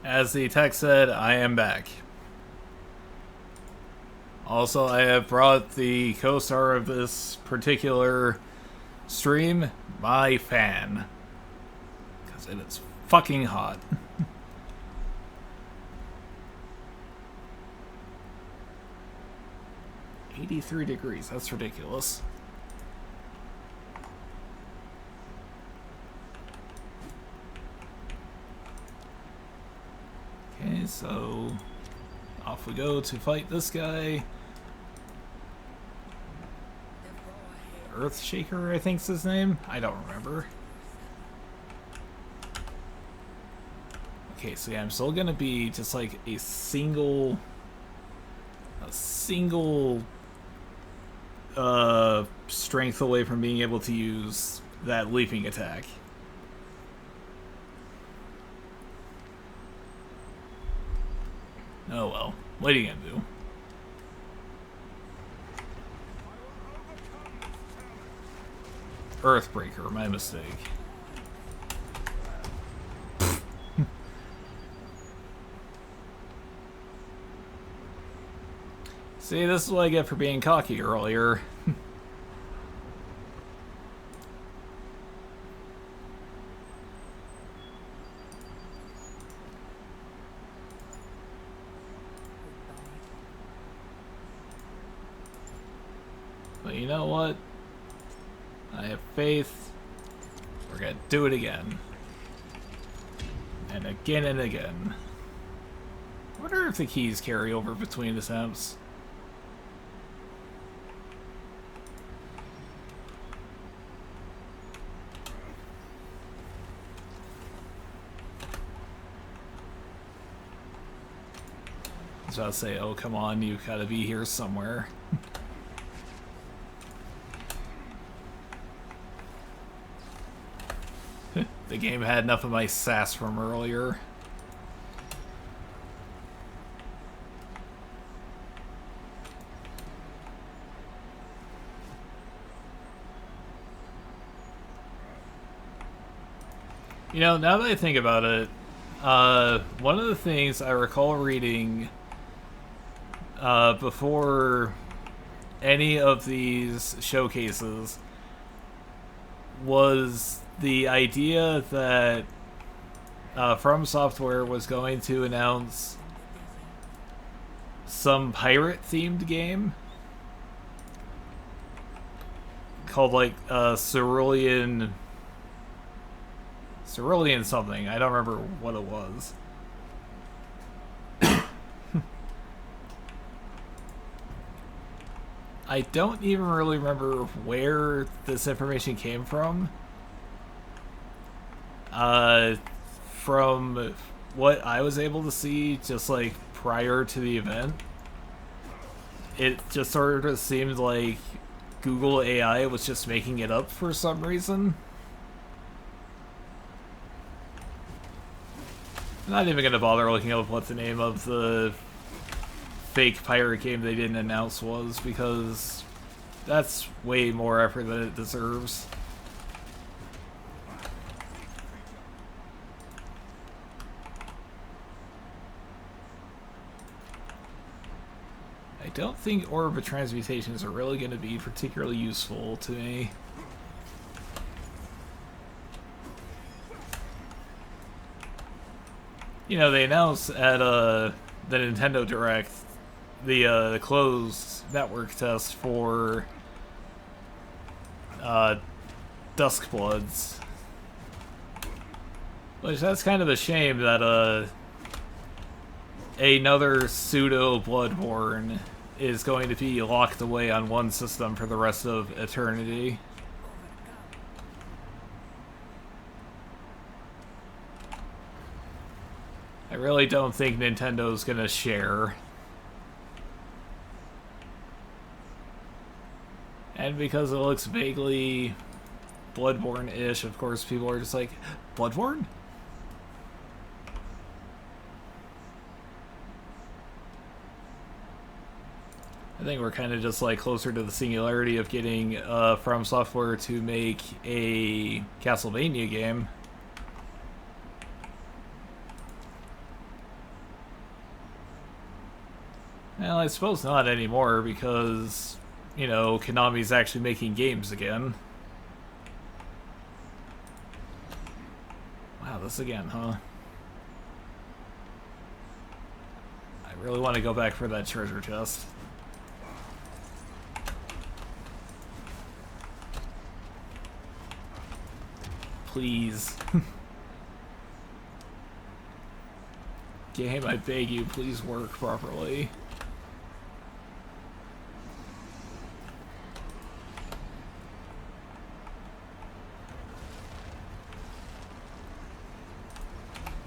As the text said, I am back. Also, I have brought the co-star of this particular stream, my fan. Because it is fucking hot. 83 degrees, that's ridiculous. Okay, so off we go to fight this guy. Earthshaker, I think's his name. I don't remember. Okay, so yeah, I'm still gonna be just like a single strength away from being able to use that leaping attack. Oh well, what are you gonna do? Earthbreaker, my mistake. See, this is what I get for being cocky earlier. But you know what? I have faith. We're gonna do it again. And again and again. I wonder if the keys carry over between attempts. So I'll say, oh come on, you gotta be here somewhere. The game had enough of my sass from earlier. You know, now that I think about it, one of the things I recall reading before any of these showcases was the idea that From Software was going to announce some pirate-themed game called like Cerulean something. I don't remember what it was. I don't even really remember where this information came from. From what I was able to see just like prior to the event, it just sort of seemed like Google AI was just making it up for some reason. I'm not even gonna bother looking up what the name of the fake pirate game they didn't announce was, because that's way more effort than it deserves. I don't think orbit transmutations are really going to be particularly useful to me. You know, they announced at the Nintendo Direct the closed network test for Duskbloods, which that's kind of a shame that another pseudo Bloodborne is going to be locked away on one system for the rest of eternity. I really don't think Nintendo's gonna share. And because it looks vaguely Bloodborne-ish, of course people are just like, Bloodborne? I think we're kind of just like closer to the singularity of getting From Software to make a Castlevania game. Well, I suppose not anymore because, you know, Konami's actually making games again. Wow, this again, huh? I really want to go back for that treasure chest. Please. Game, I beg you, please work properly.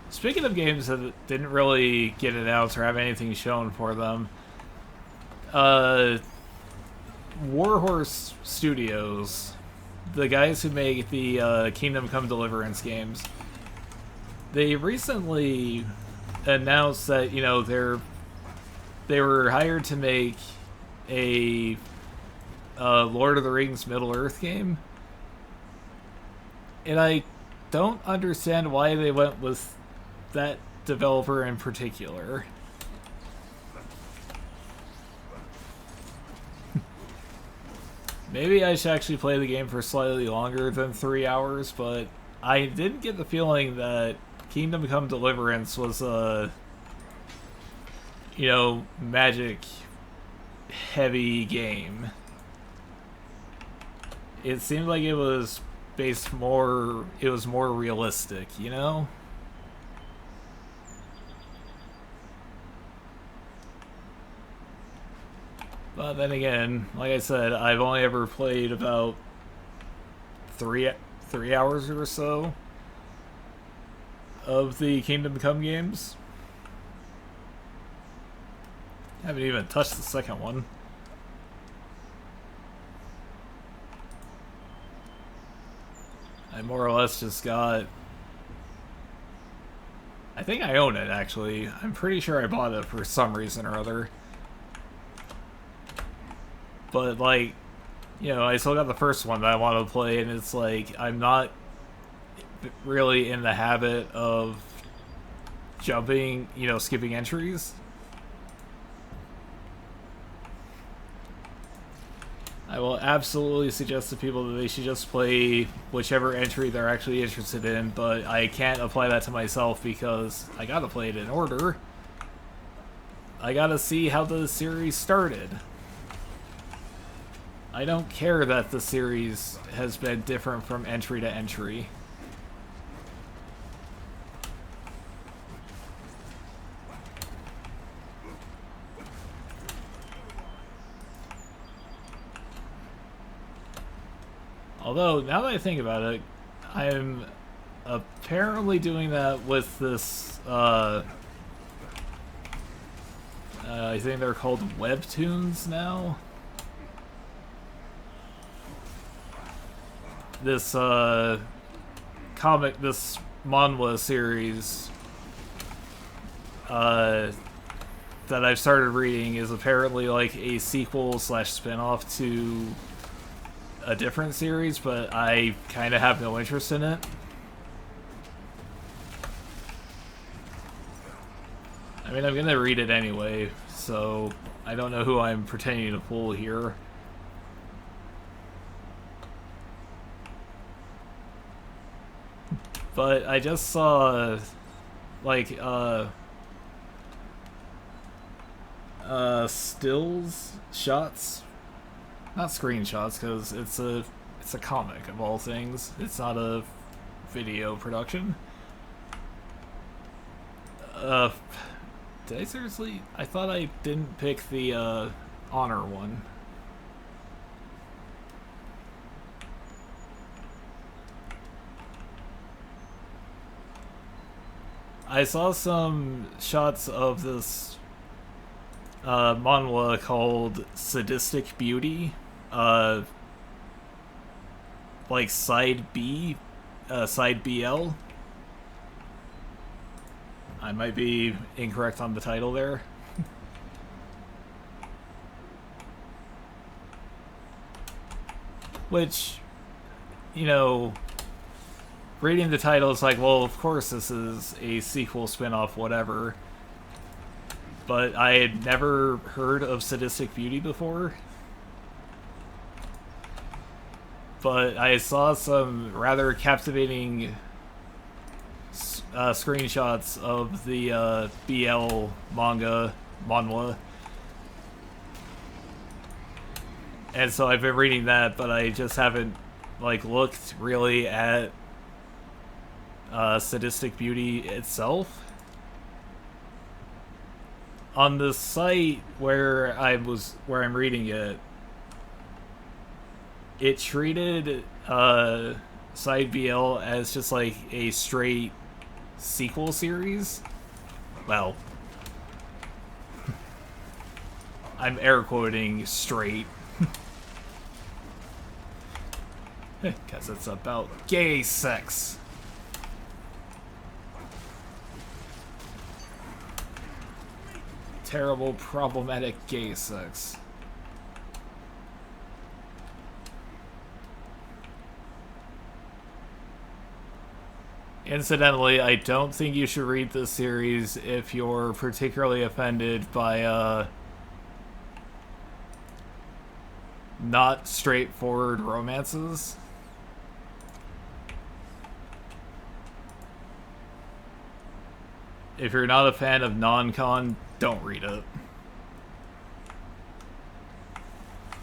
Speaking of games that didn't really get announced or have anything shown for them, Warhorse Studios, the guys who make the Kingdom Come Deliverance games, they recently announced that, you know, they were hired to make a Lord of the Rings Middle-earth game, and I don't understand why they went with that developer in particular. Maybe I should actually play the game for slightly longer than 3 hours, but I didn't get the feeling that Kingdom Come Deliverance was a, you know, magic heavy game. It seemed like it was more realistic, you know? But then again, like I said, I've only ever played about three hours or so of the Kingdom Come games. Haven't even touched the second one. I more or less just got... I think I own it, actually. I'm pretty sure I bought it for some reason or other. But, like, you know, I still got the first one that I want to play, and it's like, I'm not really in the habit of jumping, you know, skipping entries. I will absolutely suggest to people that they should just play whichever entry they're actually interested in, but I can't apply that to myself because I gotta play it in order. I gotta see how the series started. I don't care that the series has been different from entry to entry. Although, now that I think about it, I'm apparently doing that with this, I think they're called webtoons now. This comic, this manhwa series that I've started reading is apparently like a sequel slash spin-off to a different series, but I kind of have no interest in it. I mean, I'm gonna read it anyway, so I don't know who I'm pretending to fool here. But I just saw, like, stills, shots, not screenshots, because it's a comic of all things. It's not a video production. Did I seriously? I thought I didn't pick the honor one. I saw some shots of this manhwa called Sadistic Beauty, like side B, side BL. I might be incorrect on the title there. Which, you know, reading the title is like, well, of course this is a sequel, spin-off, whatever. but I had never heard of Sadistic Beauty before. But I saw some rather captivating screenshots of the BL manga, manhwa. And so I've been reading that, but I just haven't looked really at Sadistic Beauty itself. On the site where I'm reading it, it treated Side BL as just like a straight sequel series. Well, I'm air quoting straight. Because it's about gay sex. Terrible, problematic gay sex. Incidentally, I don't think you should read this series if you're particularly offended by not straightforward romances. If you're not a fan of non-con, don't read it.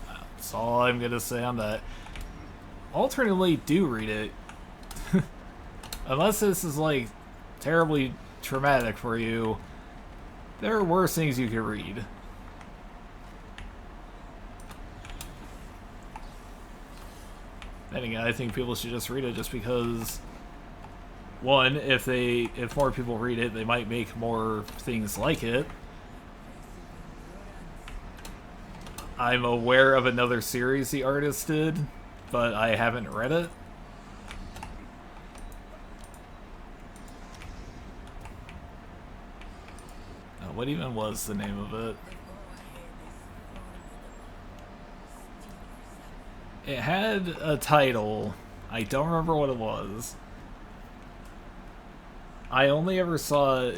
That's all I'm gonna say on that. Alternately, do read it. Unless this is like terribly traumatic for you, there are worse things you could read. Then again, I think people should just read it just because, one, if more people read it, they might make more things like it. I'm aware of another series the artist did, but I haven't read it. What even was the name of it? It had a title. I don't remember what it was. I only ever saw...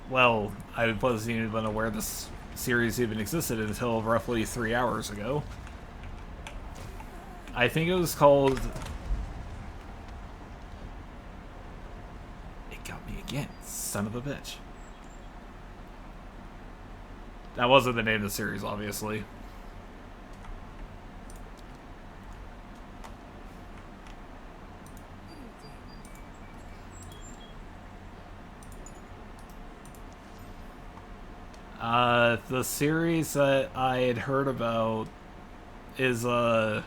Well, I wasn't even aware this series even existed until roughly 3 hours ago. I think it was called... It got me again, son of a bitch. That wasn't the name of the series, obviously. The series that I had heard about is, I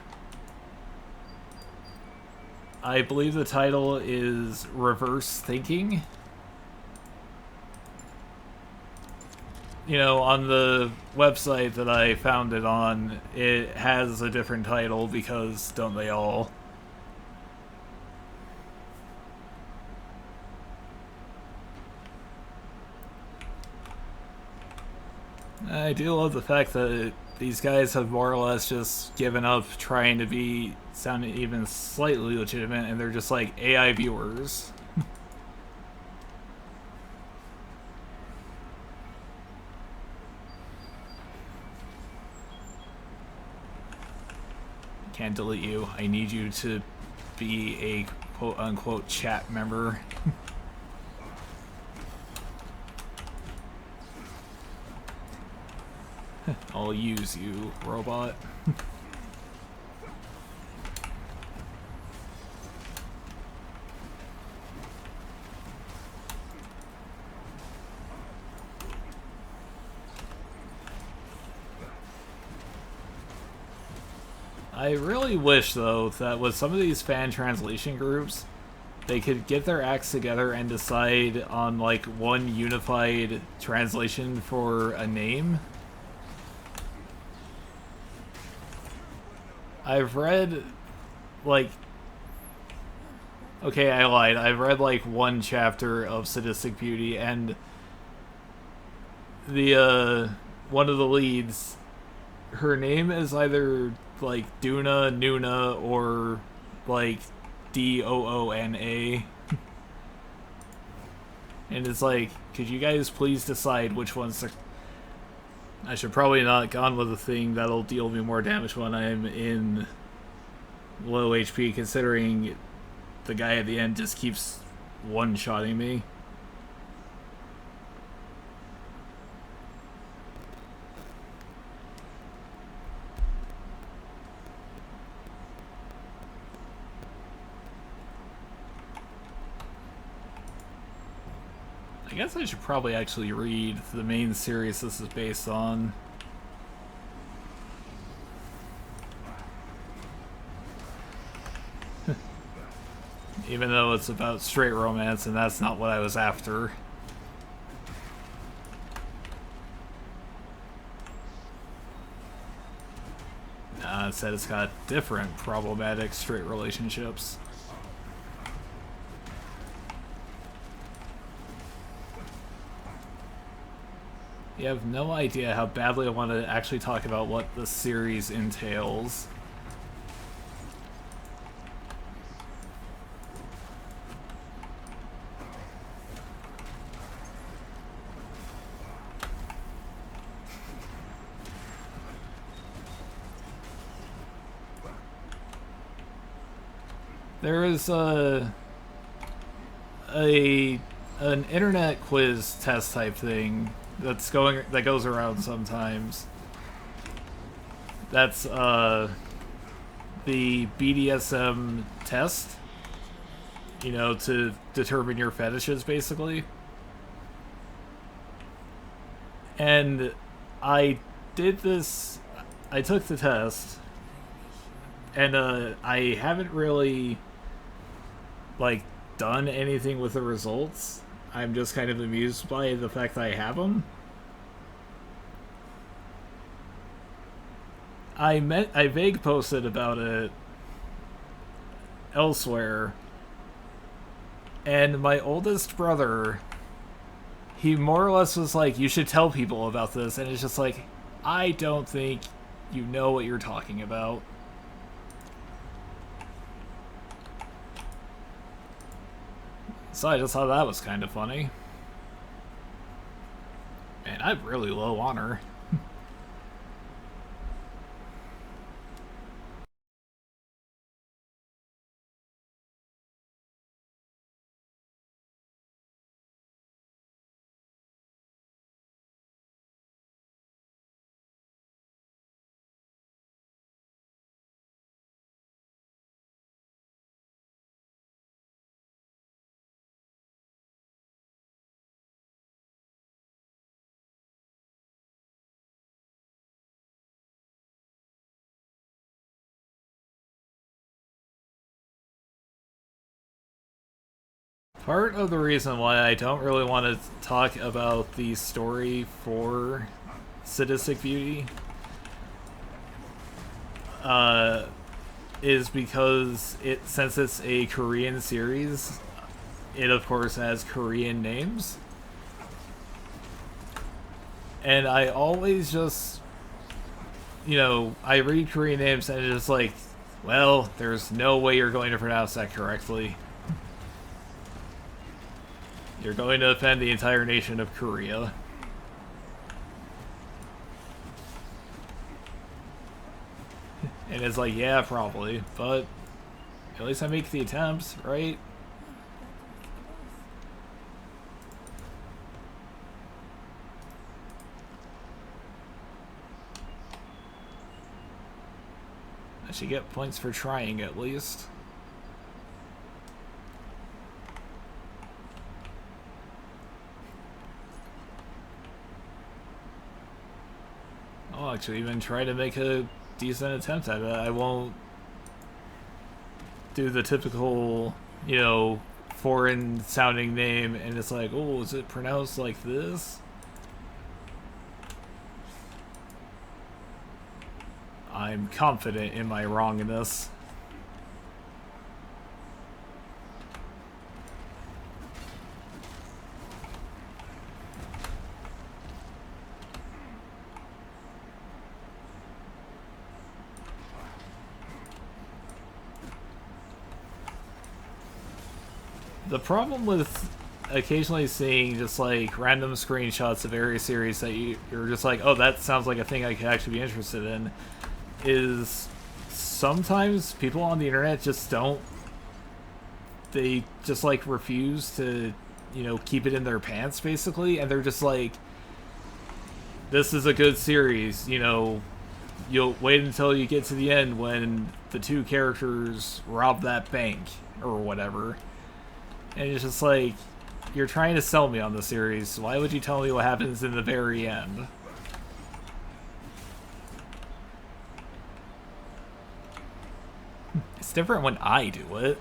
believe the title is Reverse Thinking. You know, on the website that I found it on, it has a different title because don't they all? I do love the fact that these guys have more or less just given up trying to sound even slightly legitimate, and they're just like AI viewers. Can't delete you. I need you to be a quote-unquote chat member. I'll use you, robot. I really wish, though, that with some of these fan translation groups, they could get their acts together and decide on, like, one unified translation for a name. I've read, like... Okay, I lied. I've read, like, one chapter of Sadistic Beauty, and the, one of the leads, her name is either, like, Duna, Nuna, or, like, Doona. And it's like, could you guys please decide which one's I should probably not gone with a thing that'll deal me more damage when I'm in low HP, considering the guy at the end just keeps one-shotting me. I guess I should probably actually read the main series this is based on. Even though it's about straight romance, and that's not what I was after. Instead it's got different problematic straight relationships. You have no idea how badly I want to actually talk about what the series entails. There is an internet quiz test type thing that goes around sometimes. That's the BDSM test, you know, to determine your fetishes, basically. And I took the test, and I haven't really like done anything with the results. I'm just kind of amused by the fact that I have them. I vague posted about it elsewhere, and my oldest brother, he more or less was like, you should tell people about this, and it's just like, I don't think you know what you're talking about. So I just thought that was kind of funny. Man, I have really low honor. Part of the reason why I don't really want to talk about the story for Sadistic Beauty is because since it's a Korean series, it of course has Korean names. And I always just, you know, I read Korean names and it's just like, well, there's no way you're going to pronounce that correctly. You're going to offend the entire nation of Korea. And it's like, yeah, probably, but at least I make the attempts, right? I should get points for trying at least. I'll actually even try to make a decent attempt at it. I won't do the typical, you know, foreign sounding name and it's like, oh, is it pronounced like this? I'm confident in my wrongness. The problem with occasionally seeing just like random screenshots of various series that you're just like, oh, that sounds like a thing I could actually be interested in, is sometimes people on the internet just don't. They just like refuse to, keep it in their pants basically, and they're just like, this is a good series, you'll wait until you get to the end when the two characters rob that bank or whatever. And it's just like, you're trying to sell me on the series. Why would you tell me what happens in the very end? It's different when I do it.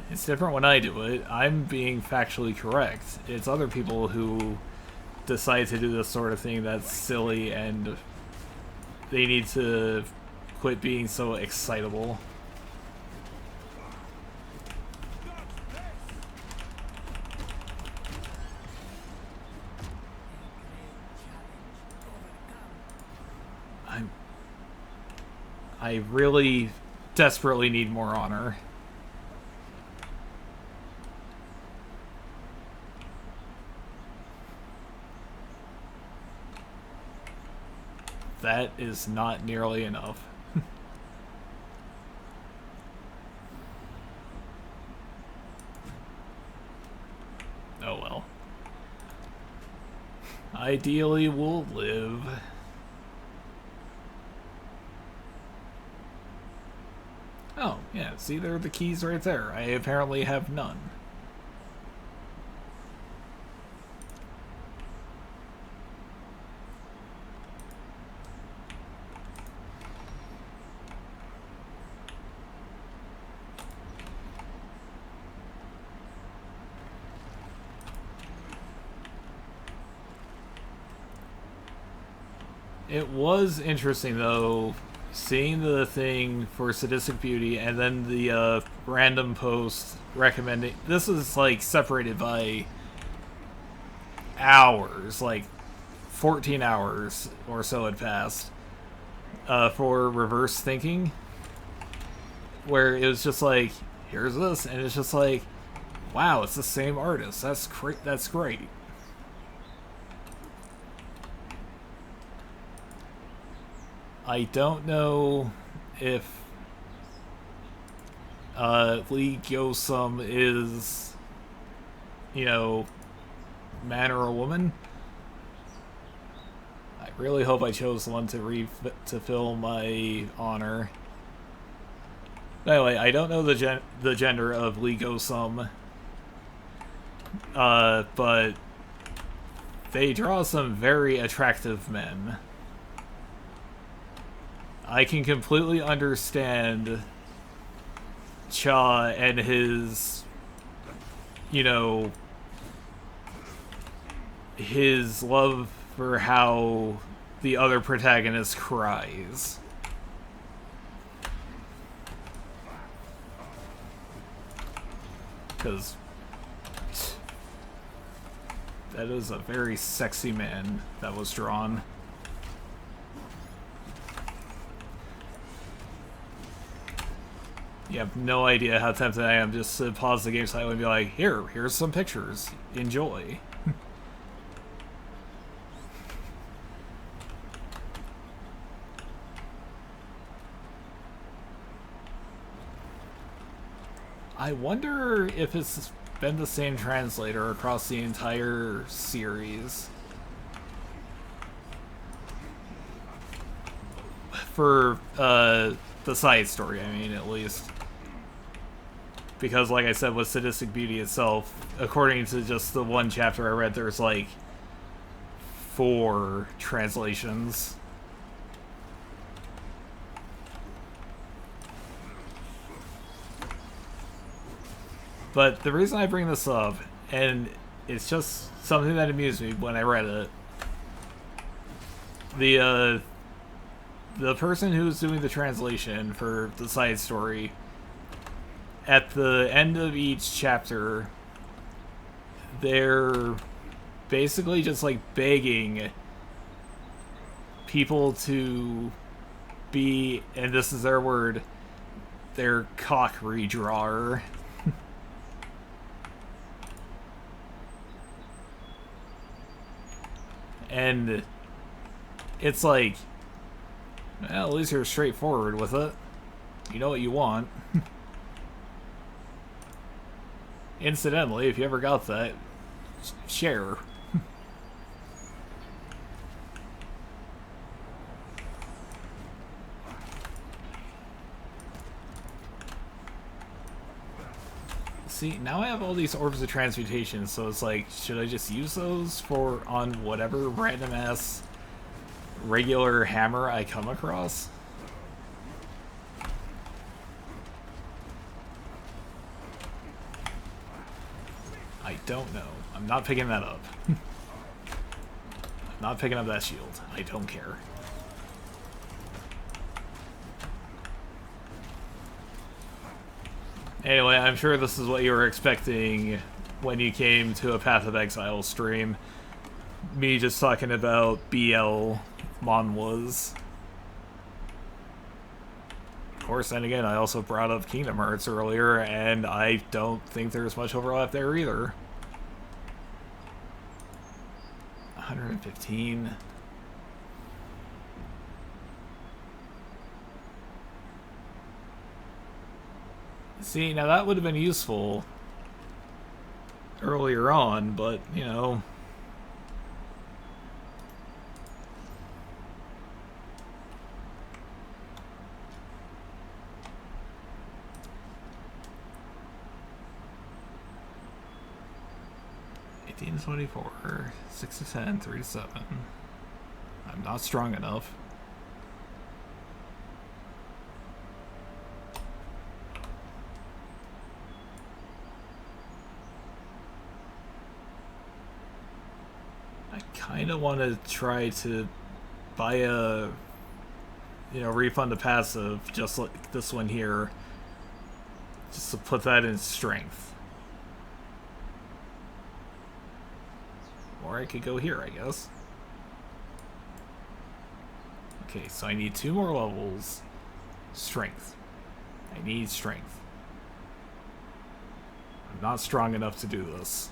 It's different when I do it. I'm being factually correct. It's other people who decide to do this sort of thing that's silly, and they need to quit being so excitable. I really desperately need more honor. That is not nearly enough. Oh well. Ideally, we'll live. Oh, yeah, see, there are the keys right there. I apparently have none. It was interesting, though, seeing the thing for Sadistic Beauty and then the random post recommending... This is, like, separated by hours, like 14 hours or so had passed, for reverse thinking, where it was just like, here's this, and it's just like, wow, it's the same artist. That's great. That's great. I don't know if Lee Gosum is, man or a woman. I really hope I chose one to fill my honor. Anyway, I don't know the gender of Lee Gosum, but they draw some very attractive men. I can completely understand Cha and his, his love for how the other protagonist cries. Because that is a very sexy man that was drawn. You have no idea how tempted I am just to pause the game slightly and be like, here's some pictures. Enjoy. I wonder if it's been the same translator across the entire series. For the side story, I mean, at least. Because, like I said, with Sadistic Beauty itself, according to just the one chapter I read, there's like 4 translations. But the reason I bring this up, and it's just something that amused me when I read it, the person who's doing the translation for the side story, at the end of each chapter, they're basically just like begging people to be, and this is their word, their cock redrawer. And it's like, well, at least you're straightforward with it. You know what you want. Incidentally, if you ever got that, share. See, now I have all these orbs of transmutation, so it's like, should I just use those for on whatever random ass regular hammer I come across? I don't know. I'm not picking that up. I'm not picking up that shield. I don't care. Anyway, I'm sure this is what you were expecting when you came to a Path of Exile stream. Me just talking about BL manhwas. Of course, then again, I also brought up Kingdom Hearts earlier, and I don't think there's much overlap there either. 115. See, now that would have been useful earlier on, but, you know... to 24, 6 to 10, 3 to 7. I'm not strong enough. I kind of want to try to buy a, you know, refund a passive just like this one here, just to put that in strength. Or I could go here, I guess. Okay, so I need 2 more levels. Strength. I need strength. I'm not strong enough to do this.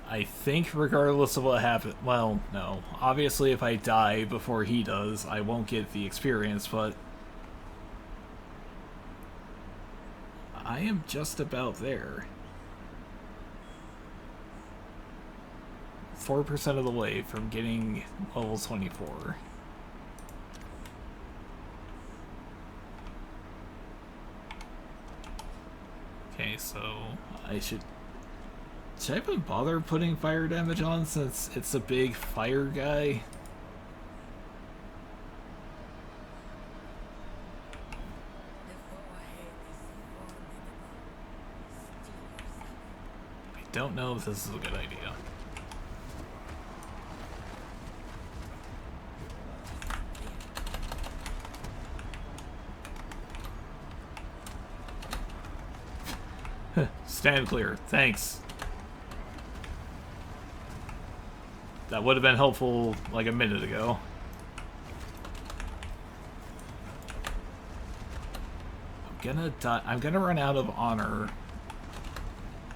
I think regardless of what happens... Well, no. Obviously, if I die before he does, I won't get the experience, but... I am just about there. 4% of the way from getting level 24. Okay, so I should I even bother putting fire damage on since it's a big fire guy? I don't know if this is a good idea. Stand clear. Thanks. That would have been helpful like a minute ago. I'm gonna die. I'm gonna run out of honor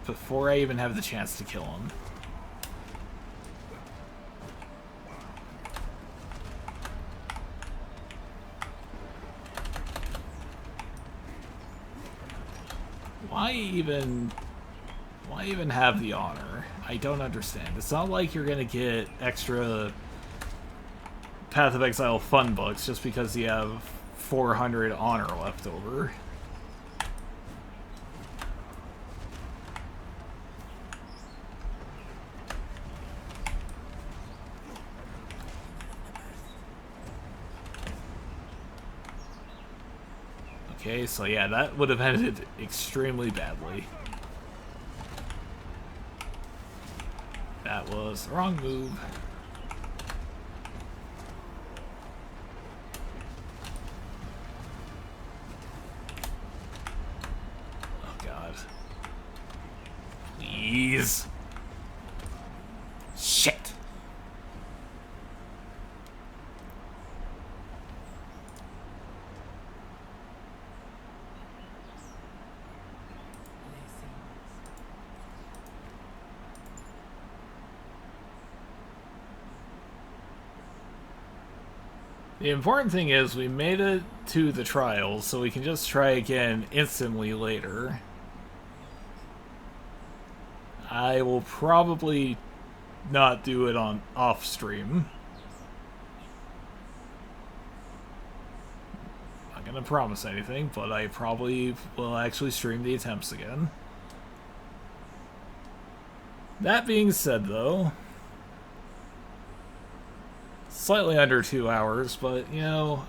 before I even have the chance to kill him. Why even have the honor? I don't understand. It's not like you're gonna get extra Path of Exile fun books just because you have 400 honor left over. Okay, so yeah, that would have ended extremely badly. That was the wrong move. Oh god. Please. Shit. The important thing is we made it to the trial, so we can just try again instantly later. I will probably not do it on off stream. Not gonna promise anything, but I probably will actually stream the attempts again. That being said, though, slightly under 2 hours, but, you know,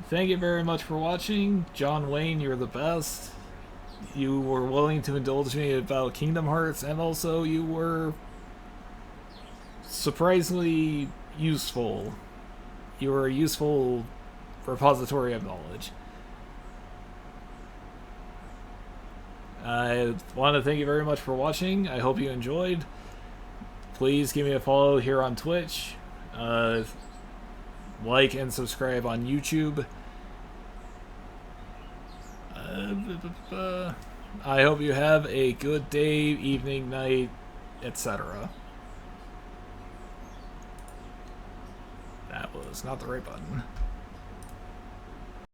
thank you very much for watching. John Wayne, you're the best. You were willing to indulge me about Kingdom Hearts, and also you were surprisingly useful. You were a useful repository of knowledge. I want to thank you very much for watching. I hope you enjoyed. Please give me a follow here on Twitch. Like and subscribe on YouTube. I hope you have a good day, evening, night, etc. That was not the right button.